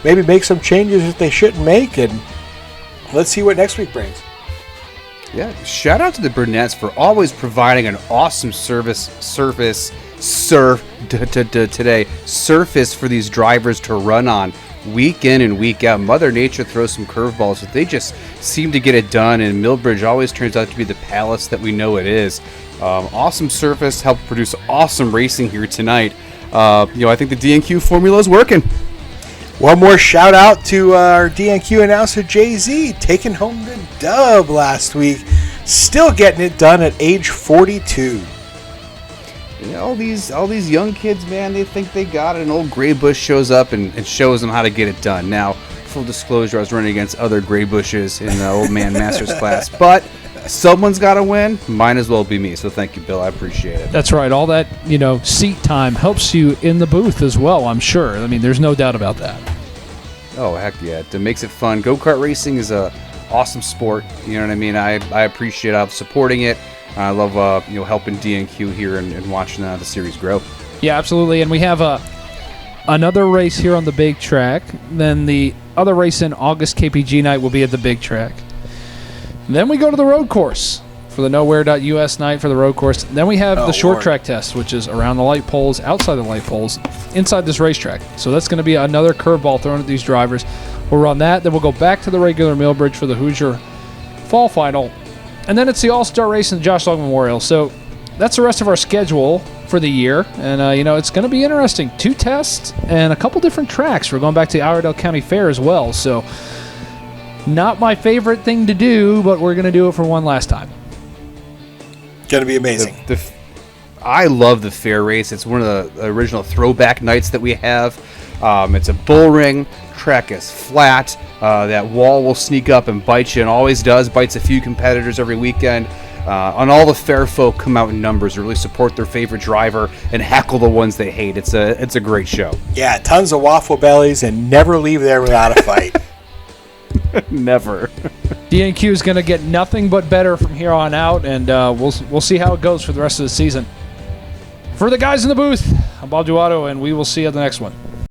maybe make some changes that they shouldn't make, and let's see what next week brings. Yeah, shout out to the Burnett's for always providing an awesome surface for these drivers to run on week in and week out. Mother Nature throws some curveballs, but they just seem to get it done, and Millbridge always turns out to be the palace that we know it is. Awesome surface, helped produce awesome racing here tonight. I think the DNQ formula is working. One more shout out to our DNQ announcer Jay-Z, taking home the dub last week. Still getting it done at age 42. All these young kids, man, they think they got it, and old Gray Bush shows up and shows them how to get it done. Now, full disclosure, I was running against other Gray Bushes in the Old Man Masters class, but someone's got to win. Might as well be me, so thank you, Bill. I appreciate it. That's right. All that, seat time helps you in the booth as well, I'm sure. I mean, there's no doubt about that. Oh, heck yeah. It makes it fun. Go-kart racing is a awesome sport. You know what I mean? I appreciate supporting it. I love helping DNQ here and watching the series grow. Yeah, absolutely. And we have another race here on the big track. Then the other race in August, KPG night, will be at the big track. Then we go to the road course for the nowhere.us night for the road course. Then we have the short track test, which is around the light poles, outside the light poles, inside this racetrack. So that's going to be another curveball thrown at these drivers. We'll run that. Then we'll go back to the regular Millbridge for the Hoosier Fall Final. And then it's the All-Star Race and the Josh Long Memorial. So that's the rest of our schedule for the year. And, it's going to be interesting. 2 tests and a couple different tracks. We're going back to the Iredell County Fair as well. So not my favorite thing to do, but we're going to do it for one last time. Going to be amazing. I love the fair race. It's one of the original throwback nights that we have. It's a bull ring. Track is flat. That wall will sneak up and bite you, and always does. Bites a few competitors every weekend. And all the fair folk come out in numbers to really support their favorite driver and heckle the ones they hate. It's a great show. Yeah, tons of waffle bellies, and never leave there without a fight. Never. DNQ is going to get nothing but better from here on out, and we'll see how it goes for the rest of the season. For the guys in the booth, I'm Bob Duato, and we will see you at the next one.